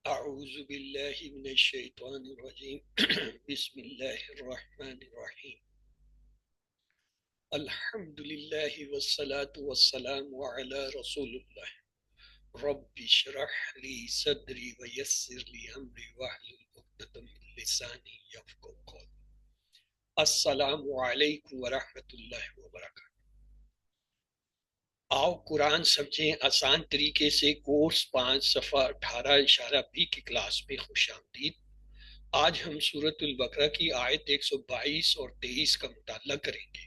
اعوذ باللہ من الشیطان الرجیم بسم اللہ الرحمن الرحیم الحمد للہ والصلاة والسلام علی رسول اللہ رب اشرح لی صدری ویسر لی امری واحلل عقدۃ من لسانی یفقہوا قولی۔ السلام علیکم ورحمۃ اللہ وبرکاتہ۔ آؤ قرآن سمجھیں آسان طریقے سے کورس 5 صفحہ 18 اشارہ بی کی کلاس میں خوش آمدید۔ آج ہم سورۃ البقرہ کی آیت 122 اور 23 کا مطالعہ کریں گے۔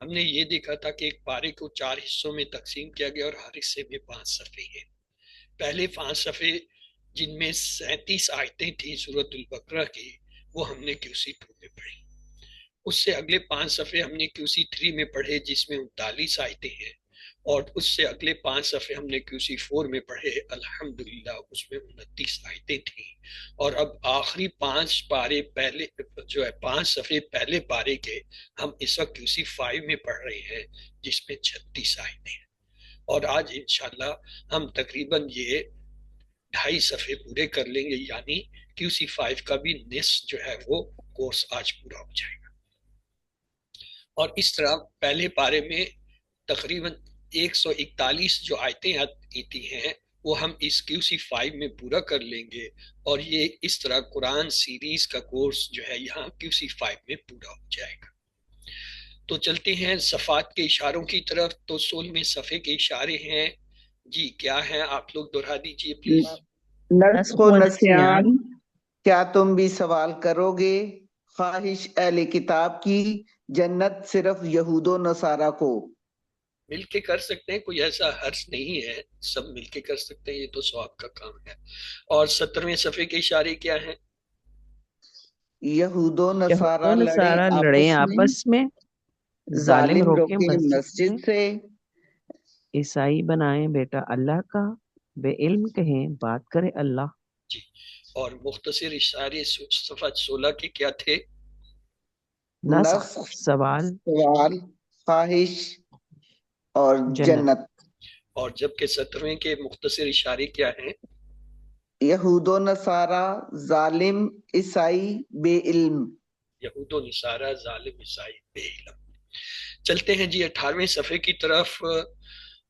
ہم نے یہ دیکھا تھا کہ ایک پارے کو 4 حصوں میں تقسیم کیا گیا اور ہر حصے میں 5 صفحے ہیں۔ پہلے 5 صفحے جن میں 37 آیتیں تھیں سورۃ البقرہ کی، وہ ہم نے QC2 میں پڑھی۔ اس سے اگلے 5 صفحے ہم نے QC3 میں پڑھے جس میں 39 آیتیں ہیں، اور اس سے اگلے 5 صفحے ہم نے QC4 میں پڑھے الحمدللہ، اس میں 29 آیتیں تھیں۔ اور اب آخری 5 پارے پہلے جو ہے 5 صفحے پہلے پارے کے ہم اس وقت QC5 میں پڑھ رہے ہیں جس میں 36 آیتیں ہیں، اور آج انشاءاللہ ہم تقریباً یہ 2.5 صفحے پورے کر لیں گے، یعنی QC5 کا بھی نصف جو ہے وہ کورس آج پورا ہو جائے گا۔ اور اس طرح پہلے پارے میں تقریباً 141 جو آیتیں آتی ہیں وہ ہم اس QC5 میں پورا کر لیں گے، اور یہ اس طرح قرآن سیریز کا کورس جو ہے یہاں QC5 میں پورا ہو جائے گا۔ تو چلتے ہیں صفحات کے اشاروں کی طرف۔ تو 16ویں صفحے کے اشارے ہیں، جی کیا ہیں آپ لوگ دہرا دیجئے پلیز۔ نسخ و نسیان، کیا تم بھی سوال کرو گے؟ خواہش اہل کتاب کی، جنت صرف یہود و نصارہ کو۔ مل کے کر سکتے ہیں، کوئی ایسا حرج نہیں ہے، سب مل کے کر سکتے ہیں، یہ تو ثواب کا کام ہے۔ اور 17ویں صفحے کے اشارے کیا ہیں؟ یہود و نصارہ لڑیں آپس میں، ظالم روکے مسجد سے، عیسائی بنائیں بیٹا اللہ کا، بے علم کہیں بات کرے اللہ۔ جی، اور مختصر اشارے صفحہ 16 کے کیا تھے؟ نسخ، سوال، خواہش اور جنت۔ اور جبکہ 17ویں کے مختصر اشارے کیا ہیں؟ یہود و نصارہ، ظالم عیسائی، بے علم۔ یہود و نصارہ، ظالم عیسائی، بے علم۔ چلتے ہیں جی 18ویں صفحے کی طرف۔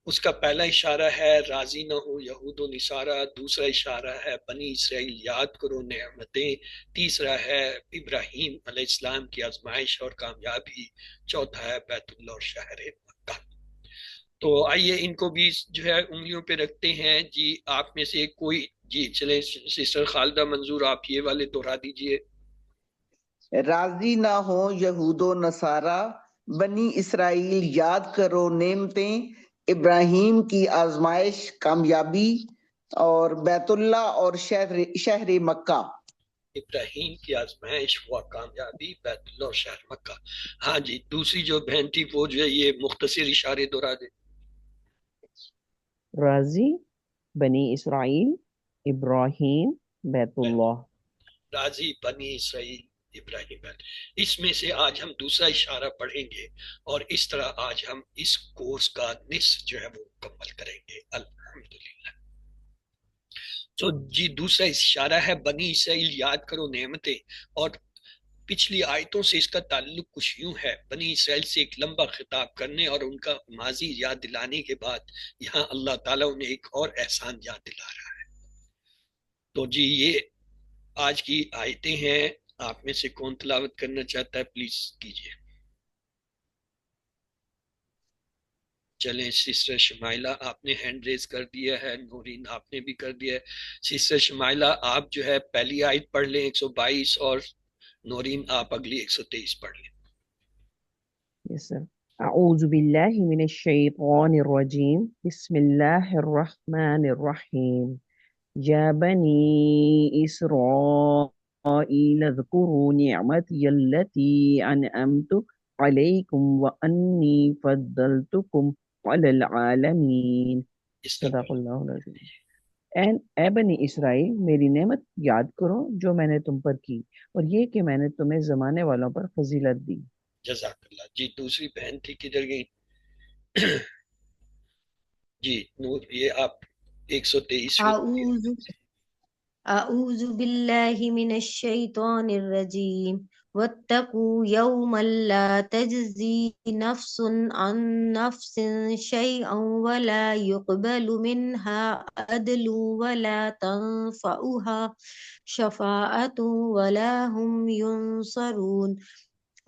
اس کا پہلا اشارہ ہے راضی نہ ہو یہود و نصارہ، دوسرا اشارہ ہے بنی اسرائیل یاد کرو نعمتیں، تیسرا ہے ابراہیم علیہ السلام کی آزمائش اور کامیابی، چوتھا ہے بیت اللہ اور شہر مکہ۔ تو آئیے ان کو بھی جو ہے انگلیوں پہ رکھتے ہیں۔ جی آپ میں سے کوئی، جی چلیں سسٹر خالدہ منظور آپ یہ والے دہرا دیجئے۔ راضی نہ ہو یہود و نصارہ، بنی اسرائیل یاد کرو نعمتیں، ابراہیم کی آزمائش کامیابی، اور بیت اللہ اور شہر مکہ۔ ابراہیم کی آزمائش ہوا کامیابی، بیت اللہ اور شہر مکہ۔ ہاں جی دوسری جو بہن تھی وہ جو ہے یہ مختصر اشارے دہرا دے۔ راضی، بنی اسرائیل، ابراہیم، بیت اللہ۔ راضی، بنی اسرائیل، ابراہیم بیت۔ اس میں سے آج ہم دوسرا اشارہ پڑھیں گے، اور اس طرح آج ہم اس کورس کا نصف جو ہے وہ مکمل کریں گے الحمدللہ۔ تو جی دوسرا اشارہ ہے بنی اسرائیل یاد کرو نعمتیں، اور پچھلی آیتوں سے اس کا تعلق کچھ یوں ہے، بنی اسرائیل سے ایک لمبا خطاب کرنے اور ان کا ماضی یاد دلانے کے بعد یہاں اللہ تعالیٰ انہیں ایک اور احسان یاد دلا رہا ہے۔ تو جی یہ آج کی آیتیں ہیں، آپ میں سے کون تلاوت کرنا چاہتا ہے پلیز کیجئے۔ چلیں سسٹر شمائلہ آپ نے ہینڈ ریز کر دیا ہے، نورین آپ نے بھی کر دیا ہے۔ سسٹر شمائلہ آپ جو ہے پہلی آیت پڑھ لیں 122، اور نورین آپ اگلی 123 پڑھ لیں۔ Yes, sir. أعوذ بالله من الشيطان الرجيم بسم الله الرحمن الرحيم يا بني إسرائيل اذكروا نعمتي التي أنعمت عليكم وأني فضلتكم على العالمين صدق اللہ العظیم۔ اے بنی اسرائیل میری نعمت یاد کرو جو میں نے تم پر کی، اور یہ کہ میں نے تمہیں زمانے والوں پر فضیلت دی۔ جزاک اللہ۔ جی دوسری بہن تھی کدھر گئی؟ جی نور یہ آپ 123۔ اعوذ باللہ من الشیطان الرجیم واتقوا یوما لا تجزی نفس عن نفس شیئا ولا يقبل منها عدل ولا تنفعها شفاعت ولا هم ينصرون،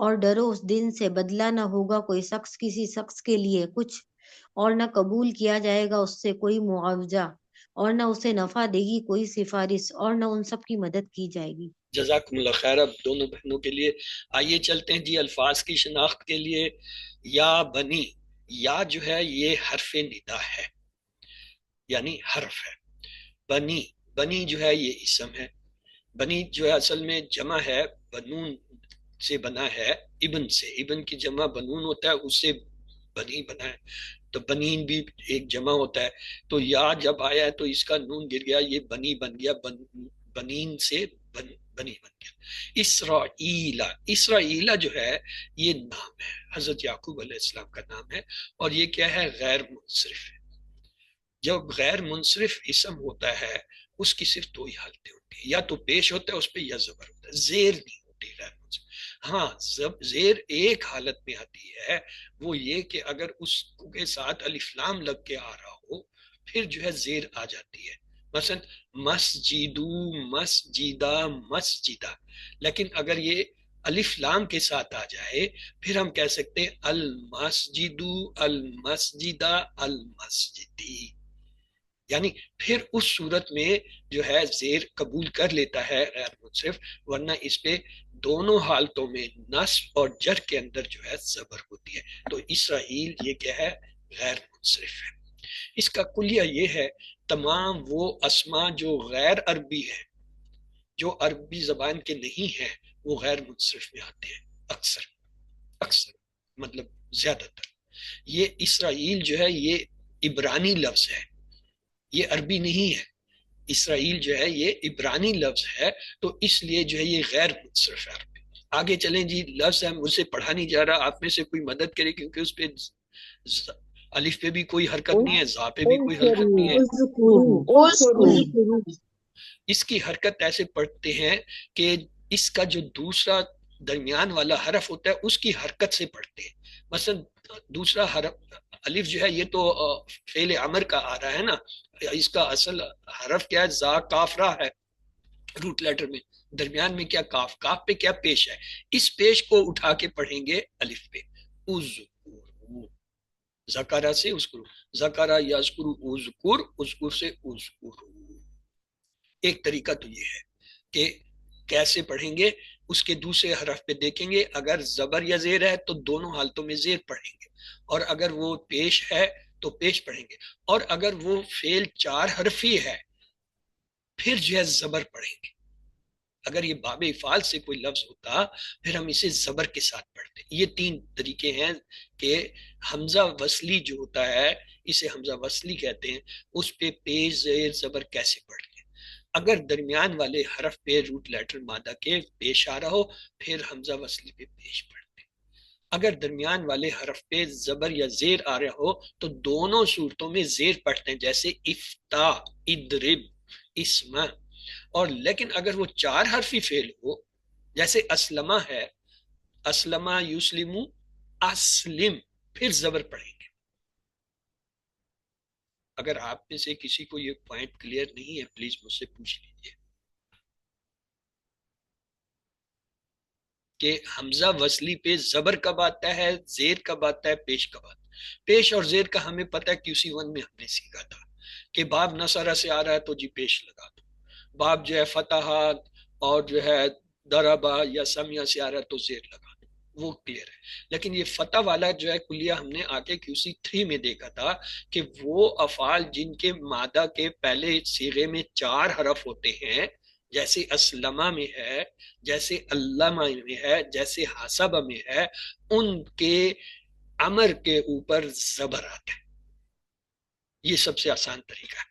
اور ڈرو اس دن سے بدلہ نہ ہوگا کوئی شخص کسی شخص کے لیے کچھ، اور نہ قبول کیا جائے گا اس سے کوئی معاوضہ، اور نہ اسے نفع دے گی کوئی سفارش، اور نہ ان سب کی مدد کی جائے گی۔ جزاکم اللہ خیر۔ اب دونوں بہنوں کے لیے آئیے چلتے ہیں جی الفاظ کی شناخت کے لیے۔ یا بنی، یا جو ہے یہ حرف ندا ہے، یعنی حرف ہے۔ بنی، بنی جو ہے یہ اسم ہے۔ بنی جو ہے اصل میں جمع ہے، بنون سے بنا ہے، ابن سے، ابن کی جمع بنون ہوتا ہے، اس سے بنی بنا ہے، تو بنین بھی ایک جمع ہوتا ہے۔ تو یا جب آیا ہے تو اس کا نون گر گیا، یہ بنی بن گیا، بنین سے بنی بن گیا۔ اسرائیل، اسرائیل جو ہے یہ نام ہے، حضرت یعقوب علیہ السلام کا نام ہے، اور یہ کیا ہے؟ غیر منصرف ہے۔ جب غیر منصرف اسم ہوتا ہے اس کی صرف دو ہی حالتیں ہوتی ہیں، یا تو پیش ہوتا ہے اس پہ، یا زبر ہوتا ہے، زیر نہیں ہوتی غیر منصرف۔ ہاں زیر ایک حالت میں آتی ہے، وہ یہ کہ اگر اس کے ساتھ الف لام لگ کے آ رہا ہو پھر جو ہے زیر آ جاتی ہے، مثلا مسجدو، مسجدہ، مسجدہ۔ لیکن اگر یہ الف لام کے ساتھ آ جائے پھر ہم کہہ سکتے ہیں المسجدو، المسجدہ، المسجدی، یعنی پھر اس صورت میں جو ہے زیر قبول کر لیتا ہے غیر منصرف، ورنہ اس پہ دونوں حالتوں میں نصب اور جر کے اندر جو ہے زبر ہوتی ہے۔ تو اسرائیل یہ کیا ہے؟ غیر منصرف ہے۔ اس کا کلیہ یہ ہے تمام وہ اسما جو غیر عربی ہیں، جو عربی زبان کے نہیں ہیں، وہ غیر منصرف میں آتے ہیں اکثر، اکثر مطلب زیادہ تر۔ یہ اسرائیل جو ہے یہ عبرانی لفظ ہے، یہ عربی نہیں ہے۔ اسرائیل جو ہے یہ عبرانی لفظ ہے، تو اس لیے جو ہے یہ غیر منصرف ہے عربی۔ آگے چلیں جی، لفظ ہے، مجھ سے پڑھا نہیں جا رہا، آپ میں سے کوئی مدد کرے، کیونکہ اس پہ الف پہ بھی کوئی حرکت نہیں ہے، زا پہ بھی کوئی حرکت نہیں ہے۔ اس کی حرکت ایسے پڑھتے ہیں کہ اس کا جو دوسرا درمیان والا حرف ہوتا ہے اس کی حرکت سے پڑھتے ہیں۔ مثلا دوسرا حرف الف جو ہے یہ تو فعل امر کا آ رہا ہے نا، اس کا اصل حرف کیا ہے؟ زا کاف را ہے روٹ لیٹر میں، درمیان میں کیا؟ کاف، کاف پہ کیا پیش ہے؟ اس پیش کو اٹھا کے پڑھیں گے الف پہ، اذکر، زکرہ سے اذکر، زکرہ یذکر اذکر، اذکر سے اذکر۔ ایک طریقہ تو یہ ہے کہ کیسے پڑھیں گے، اس کے دوسرے حرف پہ دیکھیں گے، اگر زبر یا زیر ہے تو دونوں حالتوں میں زیر پڑھیں گے، اور اگر وہ پیش ہے تو پیش پڑھیں گے، اور اگر وہ فعل چار حرفی ہے پھر جو ہے زبر پڑھیں گے۔ اگر یہ باب افعال سے کوئی لفظ ہوتا پھر ہم اسے زبر کے ساتھ پڑھتے۔ یہ تین طریقے ہیں کہ حمزہ وصلی جو ہوتا ہے، اسے حمزہ وصلی کہتے ہیں، اس پہ پیش زیر زبر کیسے پڑھ لیں۔ اگر درمیان والے حرف پہ روٹ لیٹر مادہ کے پیش آ رہا ہو پھر حمزہ وصلی پہ پیش پڑھتے۔ اگر درمیان والے حرف پہ زبر یا زیر آ رہا ہو تو دونوں صورتوں میں زیر پڑھتے ہیں، جیسے افتا، ادرب، اسما۔ اور لیکن اگر وہ چار حرفی فعل ہو، جیسے اسلمہ ہے، اسلمہ یسلمو، اسلم، پھر زبر پڑھیں گے۔ اگر آپ میں سے کسی کو یہ پوائنٹ کلیئر نہیں ہے پلیز مجھ سے پوچھ لیجیے کہ حمزہ وصلی پہ زبر کب آتا ہے، زیر کب آتا ہے، پیش کب آتا ہے۔ پیش اور زیر کا ہمیں پتہ ہے QC1 میں ہم نے سیکھا تھا کہ باب نصرہ سے آ رہا ہے تو جی پیش لگا دو، باب جو ہے فتحات اور جو ہے دربا یا سمیہ سے آ رہا ہے تو زیر لگا دو، وہ کلیئر ہے۔ لیکن یہ فتح والا جو ہے کلیہ ہم نے آگے QC3 میں دیکھا تھا کہ وہ افعال جن کے مادہ کے پہلے صیغے میں چار حرف ہوتے ہیں، جیسے اسلمہ میں ہے، جیسے علامہ میں ہے، جیسے حسب میں ہے، ان کے امر کے اوپر زبر آتا ہے۔ یہ سب سے آسان طریقہ ہے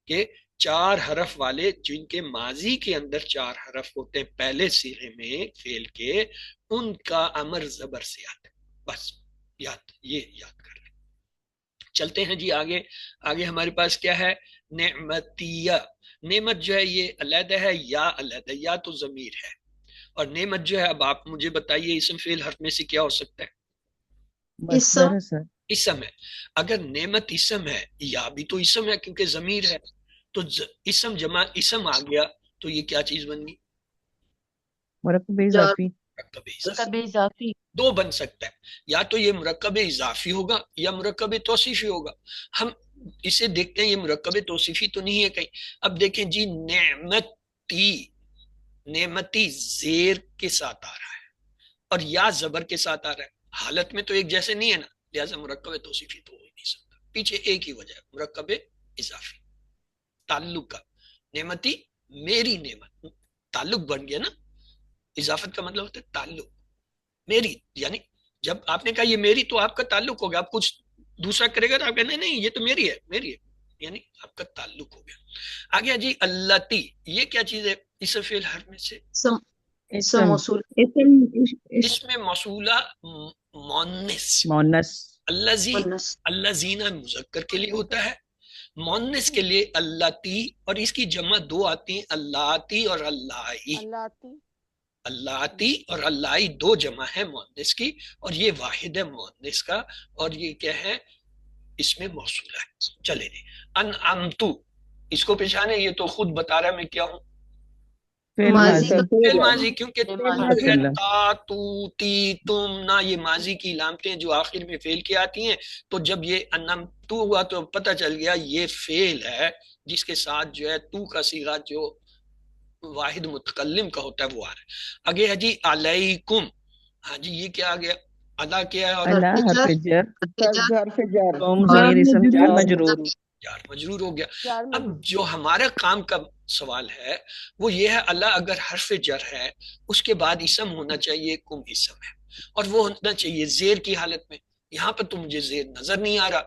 کہ چار حرف والے جن کے ماضی کے اندر چار حرف ہوتے ہیں پہلے صیغے میں فعل کے، ان کا امر زبر سے آتا ہے، بس یہ یاد کر لیں۔ چلتے ہیں جی آگے. آگے ہمارے پاس کیا ہے؟ نعمتیہ. نعمت جو ہے یہ علیحدہ ہے، یا علیحدہ، یا تو ضمیر ہے، اور نعمت جو ہے اب آپ مجھے بتائیے اسم فعل حرف میں سے کیا ہو سکتا ہے؟ مصدر ہے سر. اسم ہے. اگر نعمت اسم ہے، یا بھی تو اسم ہے کیونکہ ضمیر ہے، تو اسم جمع اسم آ گیا تو یہ کیا چیز بن گئی؟ مرکب اضافی. مرکب اضافی. دو بن سکتا ہے، یا تو یہ مرکب اضافی ہوگا یا مرکب توصیفی ہوگا. ہم اسے دیکھتے ہیں یہ مرکب توصیفی تو نہیں ہے کہیں. اب دیکھیں جی نعمتی، نعمتی زیر کے ساتھ آ رہا ہے اور یا زبر کے ساتھ آ رہا ہے. حالت میں تو ایک جیسے نہیں ہے نا، لہٰذا مرکب توصیفی تو ہو ہی نہیں سکتا. پیچھے ایک ہی وجہ ہے، مرکب اضافی تعلق کا. نعمتی میری نعمت، تعلق بن گیا نا. اضافت کا مطلب ہوتا ہے تعلق. میری یعنی جب آپ نے کہا یہ میری تو آپ کا تعلق ہو گیا. آپ کچھ دوسرا کرے گا تو آپ کہنا نہیں یہ تو میری ہے، میری ہے، یعنی آپ کا تعلق ہو گیا. آگے جی اللتی، یہ کیا چیز ہے؟ اسم فعل حرف میں سے اسم. اس میں موصولہ مونس. مونس. الذی، الذین مذکر کے لیے ہوتا ہے، مونس کے لیے اللتی، اور اس کی جمع دو آتی ہیں، اللاتی اور اللائی. اللاتی اور اللائی دو جمع ہے مؤنث کی، اور یہ واحد ہے مؤنث کا، اور یہ کیا ہے؟ اس میں موصولہ ہے. چلے جی انعمتو، اس کو پہچانے، یہ تو خود بتا رہا ہے میں کیا ہوں. فعل ماضی، کیونکہ تا تو تی تم نا یہ ماضی کی علامتیں جو آخر میں فعل کی آتی ہیں. تو جب یہ انعمتو ہوا تو پتہ چل گیا یہ فعل ہے جس کے ساتھ جو ہے تو کا صیغہ جو واحد متکلم کا ہوتا ہے وہ آ رہا ہے. آگے ہے جی علیکم. ہاں جی یہ کیا آ گیا؟ ادا کیا ہے اور اللہ حرف جر، حرف جر، قوم ضمیر اسم جار مجرور. جار مجرور ہو گیا. اب جو ہمارا کام کا سوال ہے وہ یہ ہے، اللہ اگر حرف جر ہے اس کے بعد اسم ہونا چاہیے، کم اسم ہے، اور وہ ہونا چاہیے زیر کی حالت میں. یہاں پر تو مجھے زیر نظر نہیں آ رہا.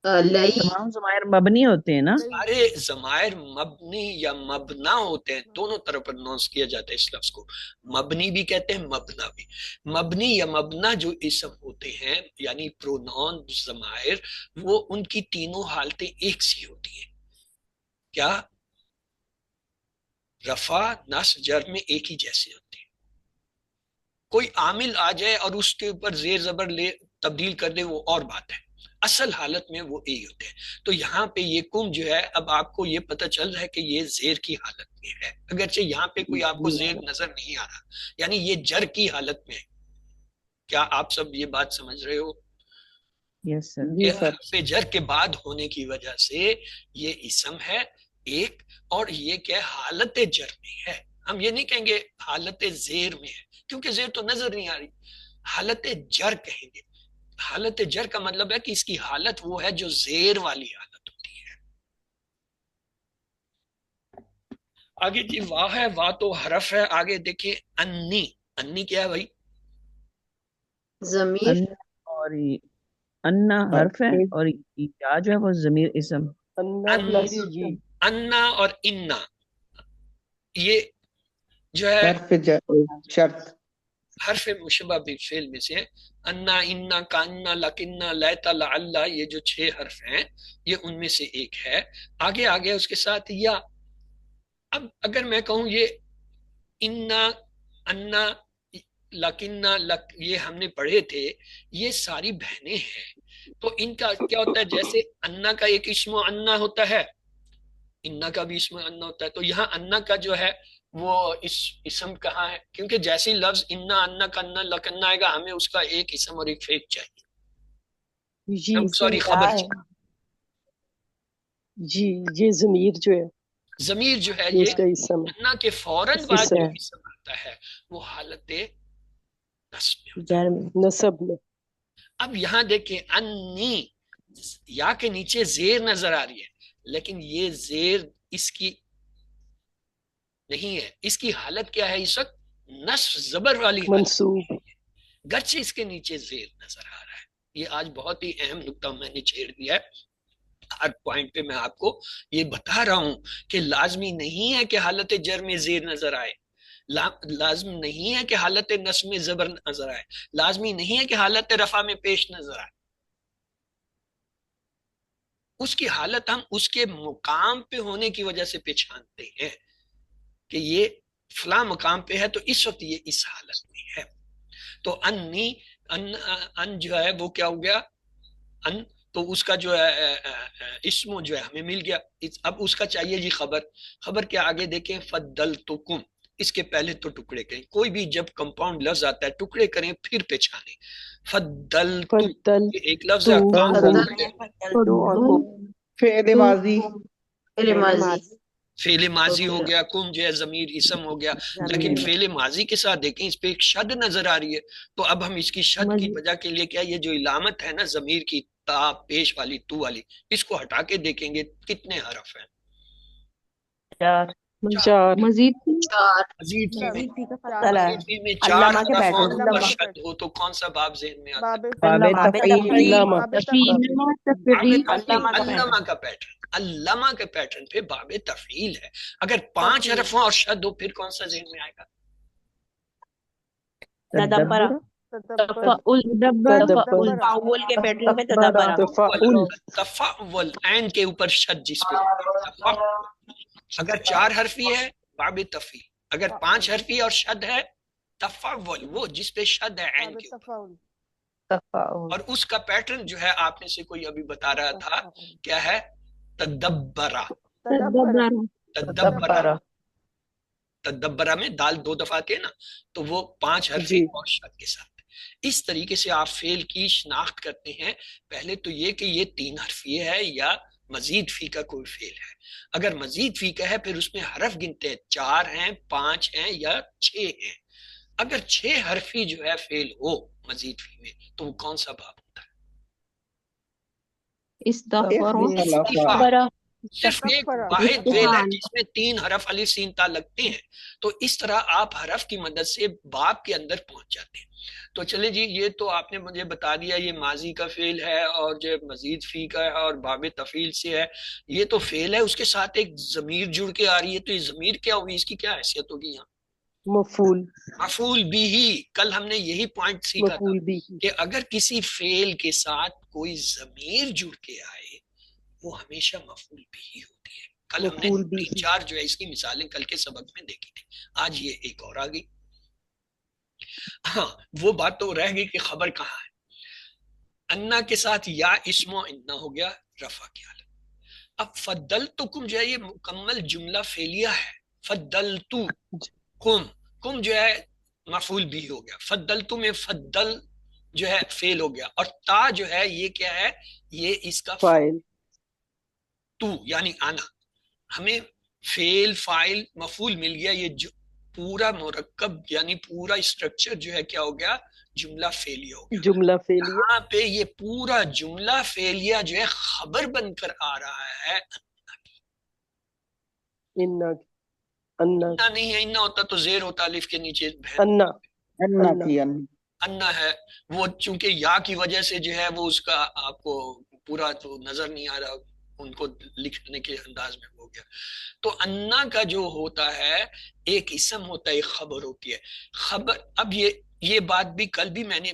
تمام ضمائر مبنی ہوتے ہیں نا. سارے ضمائر مبنی یا مبنا ہوتے ہیں، دونوں طرح پروناؤنس کیا جاتا ہے اس لفظ کو. مبنی بھی کہتے ہیں، مبنا بھی. مبنی یا مبنا جو اسم ہوتے ہیں یعنی پروناؤن ضمائر، وہ ان کی تینوں حالتیں ایک سی ہوتی ہیں. کیا؟ رفع، نصب، جر میں ایک ہی جیسی ہوتی ہیں. کوئی عامل آ جائے اور اس کے اوپر زیر زبر لے تبدیل کر دے وہ اور بات ہے، اصل حالت میں وہ یہی ہوتے ہیں. تو یہاں پہ یہ کم جو ہے، اب آپ کو یہ پتہ چل رہا ہے کہ یہ زیر کی حالت میں ہے، اگرچہ یہاں پہ کوئی آپ کو زیر نظر نہیں آ رہا، یعنی یہ جر کی حالت میں ہے. کیا آپ سب یہ بات سمجھ رہے ہو؟ یس سر. یہ حرف جر کے بعد ہونے کی وجہ سے یہ اسم ہے ایک، اور یہ کیا حالت جر میں ہے. ہم یہ نہیں کہیں گے حالت زیر میں ہے کیونکہ زیر تو نظر نہیں آ رہی، حالت جر کہیں گے. حالت جر کا مطلب ہے کہ اس کی حالت وہ ہے جو زیر والی حالت ہوتی ہے. آگے جی واہ ہے، واہ تو حرف ہے. آگے دیکھیں انی. انی کیا ہے بھائی؟ ضمیر. اور انا حرف ہے اور یا جو ہے وہ ضمیر اسم. انا اور انا یہ جو ہے حرف جر شرط، حرف مشبہ بالفعل میں سے ہے. انا، انا، کانا، لکنا، لیتا، لعلا، یہ جو 6 حرف ہیں یہ ان میں سے ایک ہے. آگے آگے اس کے ساتھ یا. اب اگر میں کہوں یہ انا، انا، لکنا، یہ ہم نے پڑھے تھے، یہ ساری بہنیں ہیں. تو ان کا کیا ہوتا ہے؟ جیسے انا کا ایک اسم انا ہوتا ہے، انا کا بھی اسم انا ہوتا ہے. تو یہاں انا کا جو ہے وہ اسم کہاں ہے؟ کیونکہ جیسی لفظ انا، انا، کنا، لکنا آئے گا ہمیں اس کا ایک اسم اور ایک فعل چاہیے. سوری، خبر چاہیے. جی یہ ضمیر جو ہے، ضمیر جو ہے اس کا یہ اسم انا کے فوراً بعد جو اسم آتا ہے وہ حالت نصب میں ہوتا ہے. نصب میں. اب یہاں دیکھیں انی، یا کے نیچے زیر نظر آ رہی ہے لیکن یہ زیر اس کی نہیں ہے. اس کی حالت کیا ہے اس وقت؟ نصب زبر والی منصوب. گرچہ اس کے نیچے زیر نظر آ رہا ہے. یہ آج بہت ہی اہم نقطہ میں نے چھیڑ دیا ہے. ہر پوائنٹ پہ میں آپ کو یہ بتا رہا ہوں کہ لازمی نہیں ہے کہ حالت جر میں زیر نظر آئے. لازم نہیں ہے کہ حالت نصب میں زبر نظر آئے، لازمی نہیں ہے کہ حالت رفع میں پیش نظر آئے. اس کی حالت ہم اس کے مقام پہ ہونے کی وجہ سے پہچانتے ہیں کہ یہ فلاں مقام پہ ہے، تو اس وقت یہ اس حالت میں ہے. تو ان جو ہے وہ کیا ہو گیا، ان تو اس کا جو ہے اسم جو ہے ہمیں مل گیا. اب اس کا چاہیے جی خبر. خبر کے آگے دیکھیں فضلتکم، اس کے پہلے تو ٹکڑے کریں. کوئی بھی جب کمپاؤنڈ لفظ آتا ہے ٹکڑے کریں پھر پہچانیں. فضلت ایک لفظ ہے، فعل ماضی، فعل ماضی ہو گیا، کم جو ہے ضمیر اسم ہو گیا. لیکن فعل ماضی کے ساتھ دیکھیں اس پہ ایک شد نظر آ رہی ہے، تو اب ہم اس کی شد کی وجہ کے لیے کیا، یہ جو علامت ہے نا ضمیر کی، تا پیش والی تو والی، اس کو ہٹا کے دیکھیں گے کتنے حرف ہیں. چار. مزید میں 4 حرف ہوں پر شد ہو تو کون سا باب ذہن میں آتا ہے؟ علامہ کا پیٹرن، علامہ کے پیٹرن پہ باب تفعیل ہے. اگر 5 حرف ہوں اور شد ہو پھر کون سا ذہن میں آئے گا؟ تفعول، عین کے اوپر شد جس پہ تفعول. اگر 4 حرفی ہے باب تفعیل، اگر 5 حرفی اور شد ہے تفعول، وہ جس پہ شد ہے عین کے اوپر. اور اس کا پیٹرن جو ہے آپ میں سے کوئی ابھی بتا رہا تھا کیا ہے، تدبرا. تدبرا میں دال 2 دفعہ آتی ہے نا، تو وہ 5 حرفی اور شد کے ساتھ. اس طریقے سے آپ فعل کی شناخت کرتے ہیں. پہلے تو یہ کہ یہ 3 حرفی ہے یا مزید فی کا کوئی فعل ہے. اگر مزید فی کا ہے پھر اس میں حرف گنتے ہیں، 4 ہیں، 5 ہیں یا 6 ہیں. اگر 6 حرفی جو ہے فعل ہو مزید فی میں تو وہ کون سا باب ہوتا ہے؟ استفا. صرف ایک واحد فعل ہے جس میں 3 حرف الف سین تا لگتے ہیں. تو اس طرح آپ حرف کی مدد سے باب کے اندر پہنچ جاتے ہیں. تو چلے جی، یہ تو آپ نے مجھے بتا دیا یہ ماضی کا فعل ہے اور جو مزید فی کا ہے اور باب تفعیل سے ہے. یہ تو فعل ہے، اس کے ساتھ ایک ضمیر جڑ کے آ رہی ہے، تو یہ ضمیر کیا ہوگی، اس کی کیا حیثیت ہوگی یہاں؟ مفعول. مفعول بھی. کل ہم نے یہی پوائنٹ سیکھا تھا کہ اگر کسی فعل کے ساتھ کوئی ضمیر جڑ کے آئے وہ ہمیشہ مفعول بھی ہوتی ہے. کل ہم نے 3-4 جو ہے اس کی مثالیں کل کے سبق میں دیکھی تھی. آج یہ ایک اور آ گئی. ہاں وہ بات تو رہ گئی کہ خبر کہاں ہے. انا کے ساتھ یا اسم و انا ہو گیا رفع کی حالت. اب فضلتکم جو ہے یہ مکمل جملہ فعلیہ ہے. فضلتو کم جو ہے مفعول بھی ہو گیا. فضلتو میں فضل جو ہے فعل ہو گیا، اور تا جو ہے یہ کیا ہے، یہ اس کا فاعل. تو یعنی آنا. ہمیں فعل فاعل مفعول مل گیا. یہ پورا مرکب یعنی پورا اسٹرکچر جو ہے کیا ہو گیا، جملہ فعلیہ ہو گیا. جملہ فعلیہ. یہاں پہ یہ پورا جملہ فعلیہ جو ہے خبر بن کر آ رہا ہے. انا نہیں ہے، انا ہوتا تو زیر ہوتا الف کے نیچے انا ہے. وہ چونکہ یا کی وجہ سے جو ہے وہ اس کا آپ کو پورا تو نظر نہیں آ رہا، ان کو لکھنے کے انداز میں ہو گیا. تو انا کا جو ہوتا ہے ایک اسم ہوتا ہے، ایک خبر ہوتی ہے. خبر اب یہ بات بھی کل بھی میں نے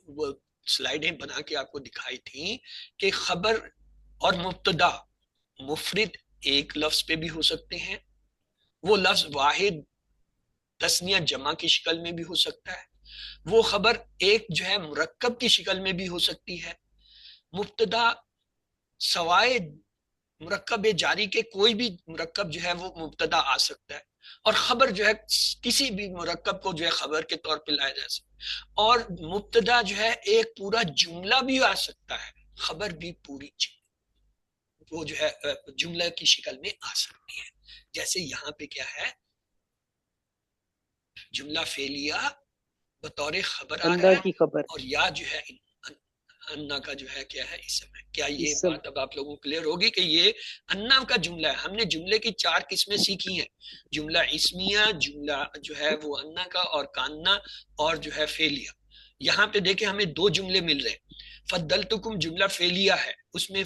وہ سلائیڈیں بنا کے آپ کو دکھائی تھی کہ خبر اور مبتدا مفرد ایک لفظ پہ بھی ہو سکتے ہیں. وہ لفظ واحد تثنیہ جمع کی شکل میں بھی ہو سکتا ہے. وہ خبر ایک جو ہے مرکب کی شکل میں بھی ہو سکتی ہے. مبتدا سوائے مرکب جاری کے کوئی بھی مرکب جو ہے وہ مبتدا آ سکتا ہے، اور خبر جو ہے کسی بھی مرکب کو جو ہے خبر کے طور پہ لایا جا سکتا ہے. اور مبتدا جو ہے ایک پورا جملہ بھی آ سکتا ہے، خبر بھی پوری وہ جو ہے جملہ کی شکل میں آ سکتی ہے. جیسے یہاں پہ کیا ہے، جملہ فعلیہ بطور خبر آ رہا ہے اور یا جو ہے انا کا جو ہے کیا ہے اسم ہے. کیا یہ بات اب آپ لوگوں کو کلیئر ہوگی کہ یہ انا کا جملہ ہے؟ ہم نے جملے کی 4 قسمیں سیکھی ہیں، جملہ اسمیہ، جملہ جو ہے وہ انا کا، اور کاننا، اور جو ہے فعلیہ. یہاں پہ دیکھیں ہمیں 2 جملے مل رہے ہیں. فضلتکم جملہ فعلیہ ہے، اس میں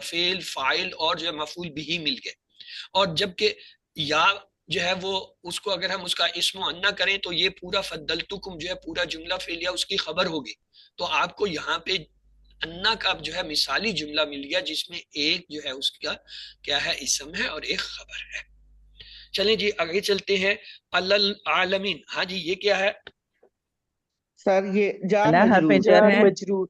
فعل فاعل اور جو ہے مفعول بھی مل گئے. اور جبکہ یا جو ہے وہ اس کو اگر ہم اس کا اسم و انا کریں تو یہ پورا فضلتکم جو ہے پورا جملہ فعلیہ اس کی خبر ہوگی. تو آپ کو یہاں پہ انا کا جو ہے مثالی جملہ مل گیا جس میں ایک جو ہے اس کا کیا ہے اسم ہے اور ایک خبر ہے. چلیں جی آگے چلتے ہیں. العالمین، ہاں جی یہ کیا ہے؟ سر یہ جار اللہ حرف مجرور.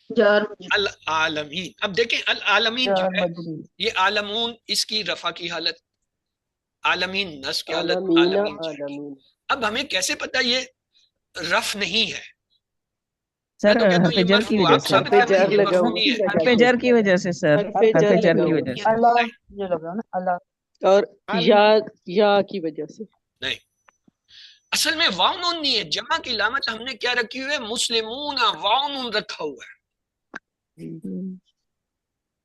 جر جار ہے. مجرور. العالمین. اب دیکھیں العالمین جو جار ہے مجرور. یہ عالمون اس کی رفع کی حالت، عالمین نصب کی حالت، عالمین عالمین جر کی. عالمین. اب ہمیں کیسے پتا یہ رف نہیں ہے؟ میں سر تو کہتا ہوں حرف یہ جر کی مرفوع، وجہ آپ سے، ثابت حرف کریں جر یہ لگا مرفوع ہوا. نہیں ہے. حرف جر کی وجہ سے سر، حرف حرف جر جر لگا کی ہوا. وجہ سے. اللہ جو لگا نا اللہ. اور ال- یا کی وجہ سے. نہیں، اصل میں واو نون نہیں ہے، جمع کی علامت ہم نے کیا رکھی ہوئی ہے؟ مسلمون، واو نون رکھا ہوا ہے.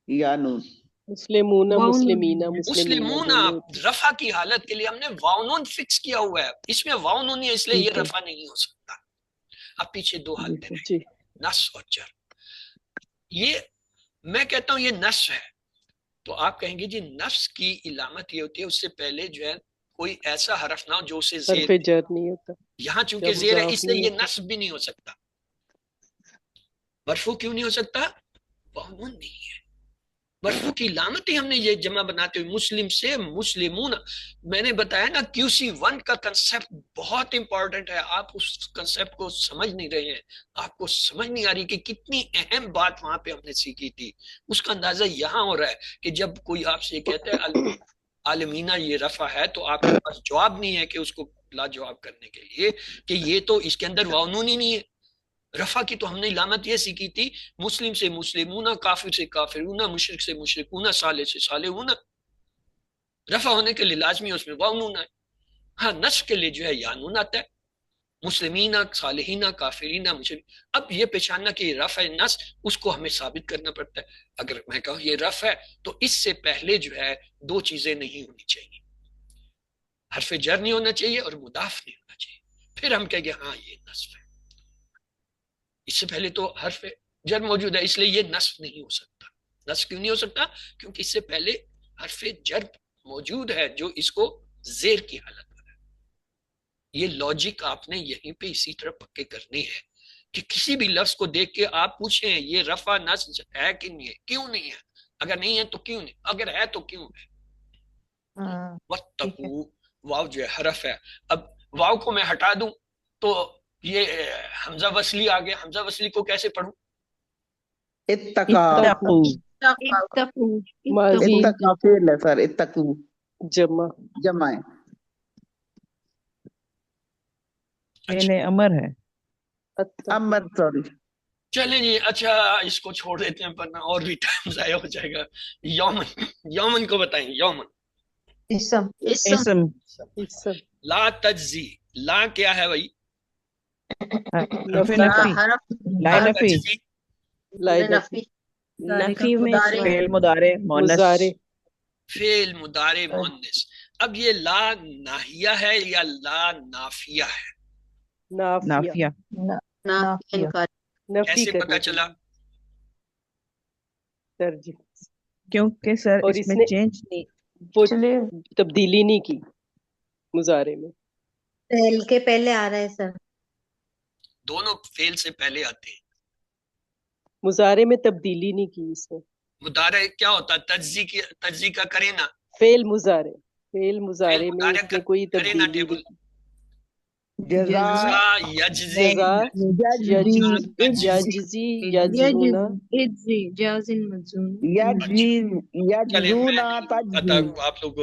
یا نون. مسلمون واو نون مسلمین ہے. مسلمین مسلمون دونوں ہوتے ہیں. رفع کی حالت کے لیے ہم نے واو نون فکس کیا ہوا ہے، اس میں واو نون نہیں ہے اس لیے یہ ٹھیک ہے. رفع نہیں ہو سکتا. اب پیچھے دو حالتیں رہیں، جی نص اور جر. یہ میں کہتا ہوں یہ نص ہے، تو آپ کہیں گے جی نفس کی علامت یہ ہوتی ہے اس سے پہلے جو ہے کوئی ایسا حرف نہ ہو جو اسے زیر حرف دے. جر نہیں ہوتا. یہاں چونکہ یا زیر ہے مضاف اس لیے نہیں یہ ہوتا. نصب بھی نہیں ہو سکتا. مرفوع کیوں نہیں ہو سکتا؟ واو نہیں ہے. مرفوع کی علامت ہی ہم نے یہ جمع بناتے ہوئے مسلم سے مسلمون. میں نے بتایا نا QC1 کا کنسپٹ بہت امپورٹنٹ ہے، آپ اس کنسپٹ کو سمجھ نہیں رہے ہیں، آپ کو سمجھ نہیں آ رہی کہ کتنی اہم بات وہاں پہ ہم نے سیکھی تھی. اس کا اندازہ یہاں ہو رہا ہے کہ جب کوئی آپ سے کہتا ہے عالمینہ یہ رفع ہے تو آپ کے پاس جواب نہیں ہے کہ اس کو لاجواب کرنے کے لیے کہ یہ تو اس کے اندر واو نون ہی نہیں ہے. رفع کی تو ہم نے علامت یہ سیکھی تھی مسلم سے مسلمون، کافر سے کافرون، مشرک سے مشرکون، صالح سے صالحون. رفع ہونے کے لیے لازمی اس میں واو نون ہے. ہاں نصب کے لیے جو ہے یا نون آتا ہے، مسلمین، صالحین، کافرین، مشرک. اب یہ پہچاننا کہ یہ رفع نصب اس کو ہمیں ثابت کرنا پڑتا ہے. اگر میں کہوں یہ رفع ہے تو اس سے پہلے جو ہے دو چیزیں نہیں ہونی چاہیے، حرف جر نہیں ہونا چاہیے اور مضاف نہیں ہونا چاہیے، پھر ہم کہیں گے ہاں یہ نصب ہے. اس سے پہلے تو حرف جر موجود ہے اس لیے یہ نصب نہیں ہو سکتا. نصب کیوں نہیں ہو سکتا؟ کیونکہ اس سے پہلے حرف جر موجود ہے جو اس کو زیر کی حالت میں ہے. یہ لاجک آپ نے یہیں پہ اسی طرح پکے کرنی ہے کہ کسی بھی لفظ کو دیکھ کے آپ پوچھیں یہ رفع نصب ہے کہ نہیں ہے، کیوں نہیں ہے، اگر نہیں ہے تو کیوں نہیں، اگر ہے تو کیوں ہے. وَاتَّقُوا واو جو ہے حرف ہے. اب واو کو میں ہٹا دوں تو یہ حمزہ وصلی آ گیا. حمزہ وصلی کو کیسے پڑھوں؟ اتقا. اتقوا. ماضی اتقا فعل ہے سر، اتقو جمع. جمع ہے. فعل امر ہے. امر سوری. چلیں جی اچھا اس کو چھوڑ دیتے ہیں ورنہ اور بھی ٹائم ضائع ہو جائے گا. یومن، یومن کو بتائیں. یومن اسم. اسم. اسم. لا تجزی، لا کیا ہے بھائی؟ حرف نفی. نفی. لا لا نفی. تجزی لائے نفی. نفی میں مضارع. فعل مضارع مؤنث. مضارع. فعل مضارع مؤنث. اب یہ لا ناہیہ ہے یا لا نافیہ ہے؟ نافیہ. نافیہ. نفی کیسے کرنے پتا کے چلا؟ لیے. ترجیح. کیونکہ سر اور اس اس میں نے چینج نہیں. وہ چلے تبدیلی نہیں کی مضارع میں. فعل کے پہلے آ رہا ہے سر. دونوں فعل سے پہلے آتے ہیں. مضارع میں تبدیلی نہیں کی اس نے. مضارع کیا ہوتا ہے؟ تجزی کا کرے نا. فعل مضارع. فعل مضارع فعل میں مضارع اس نے کوئی کرے نا تبدیلی ٹیبل. نہیں کی. جزا یجزی، جزا یجزی یجزی یجزون. یجزونا تجزی. آپ لوگ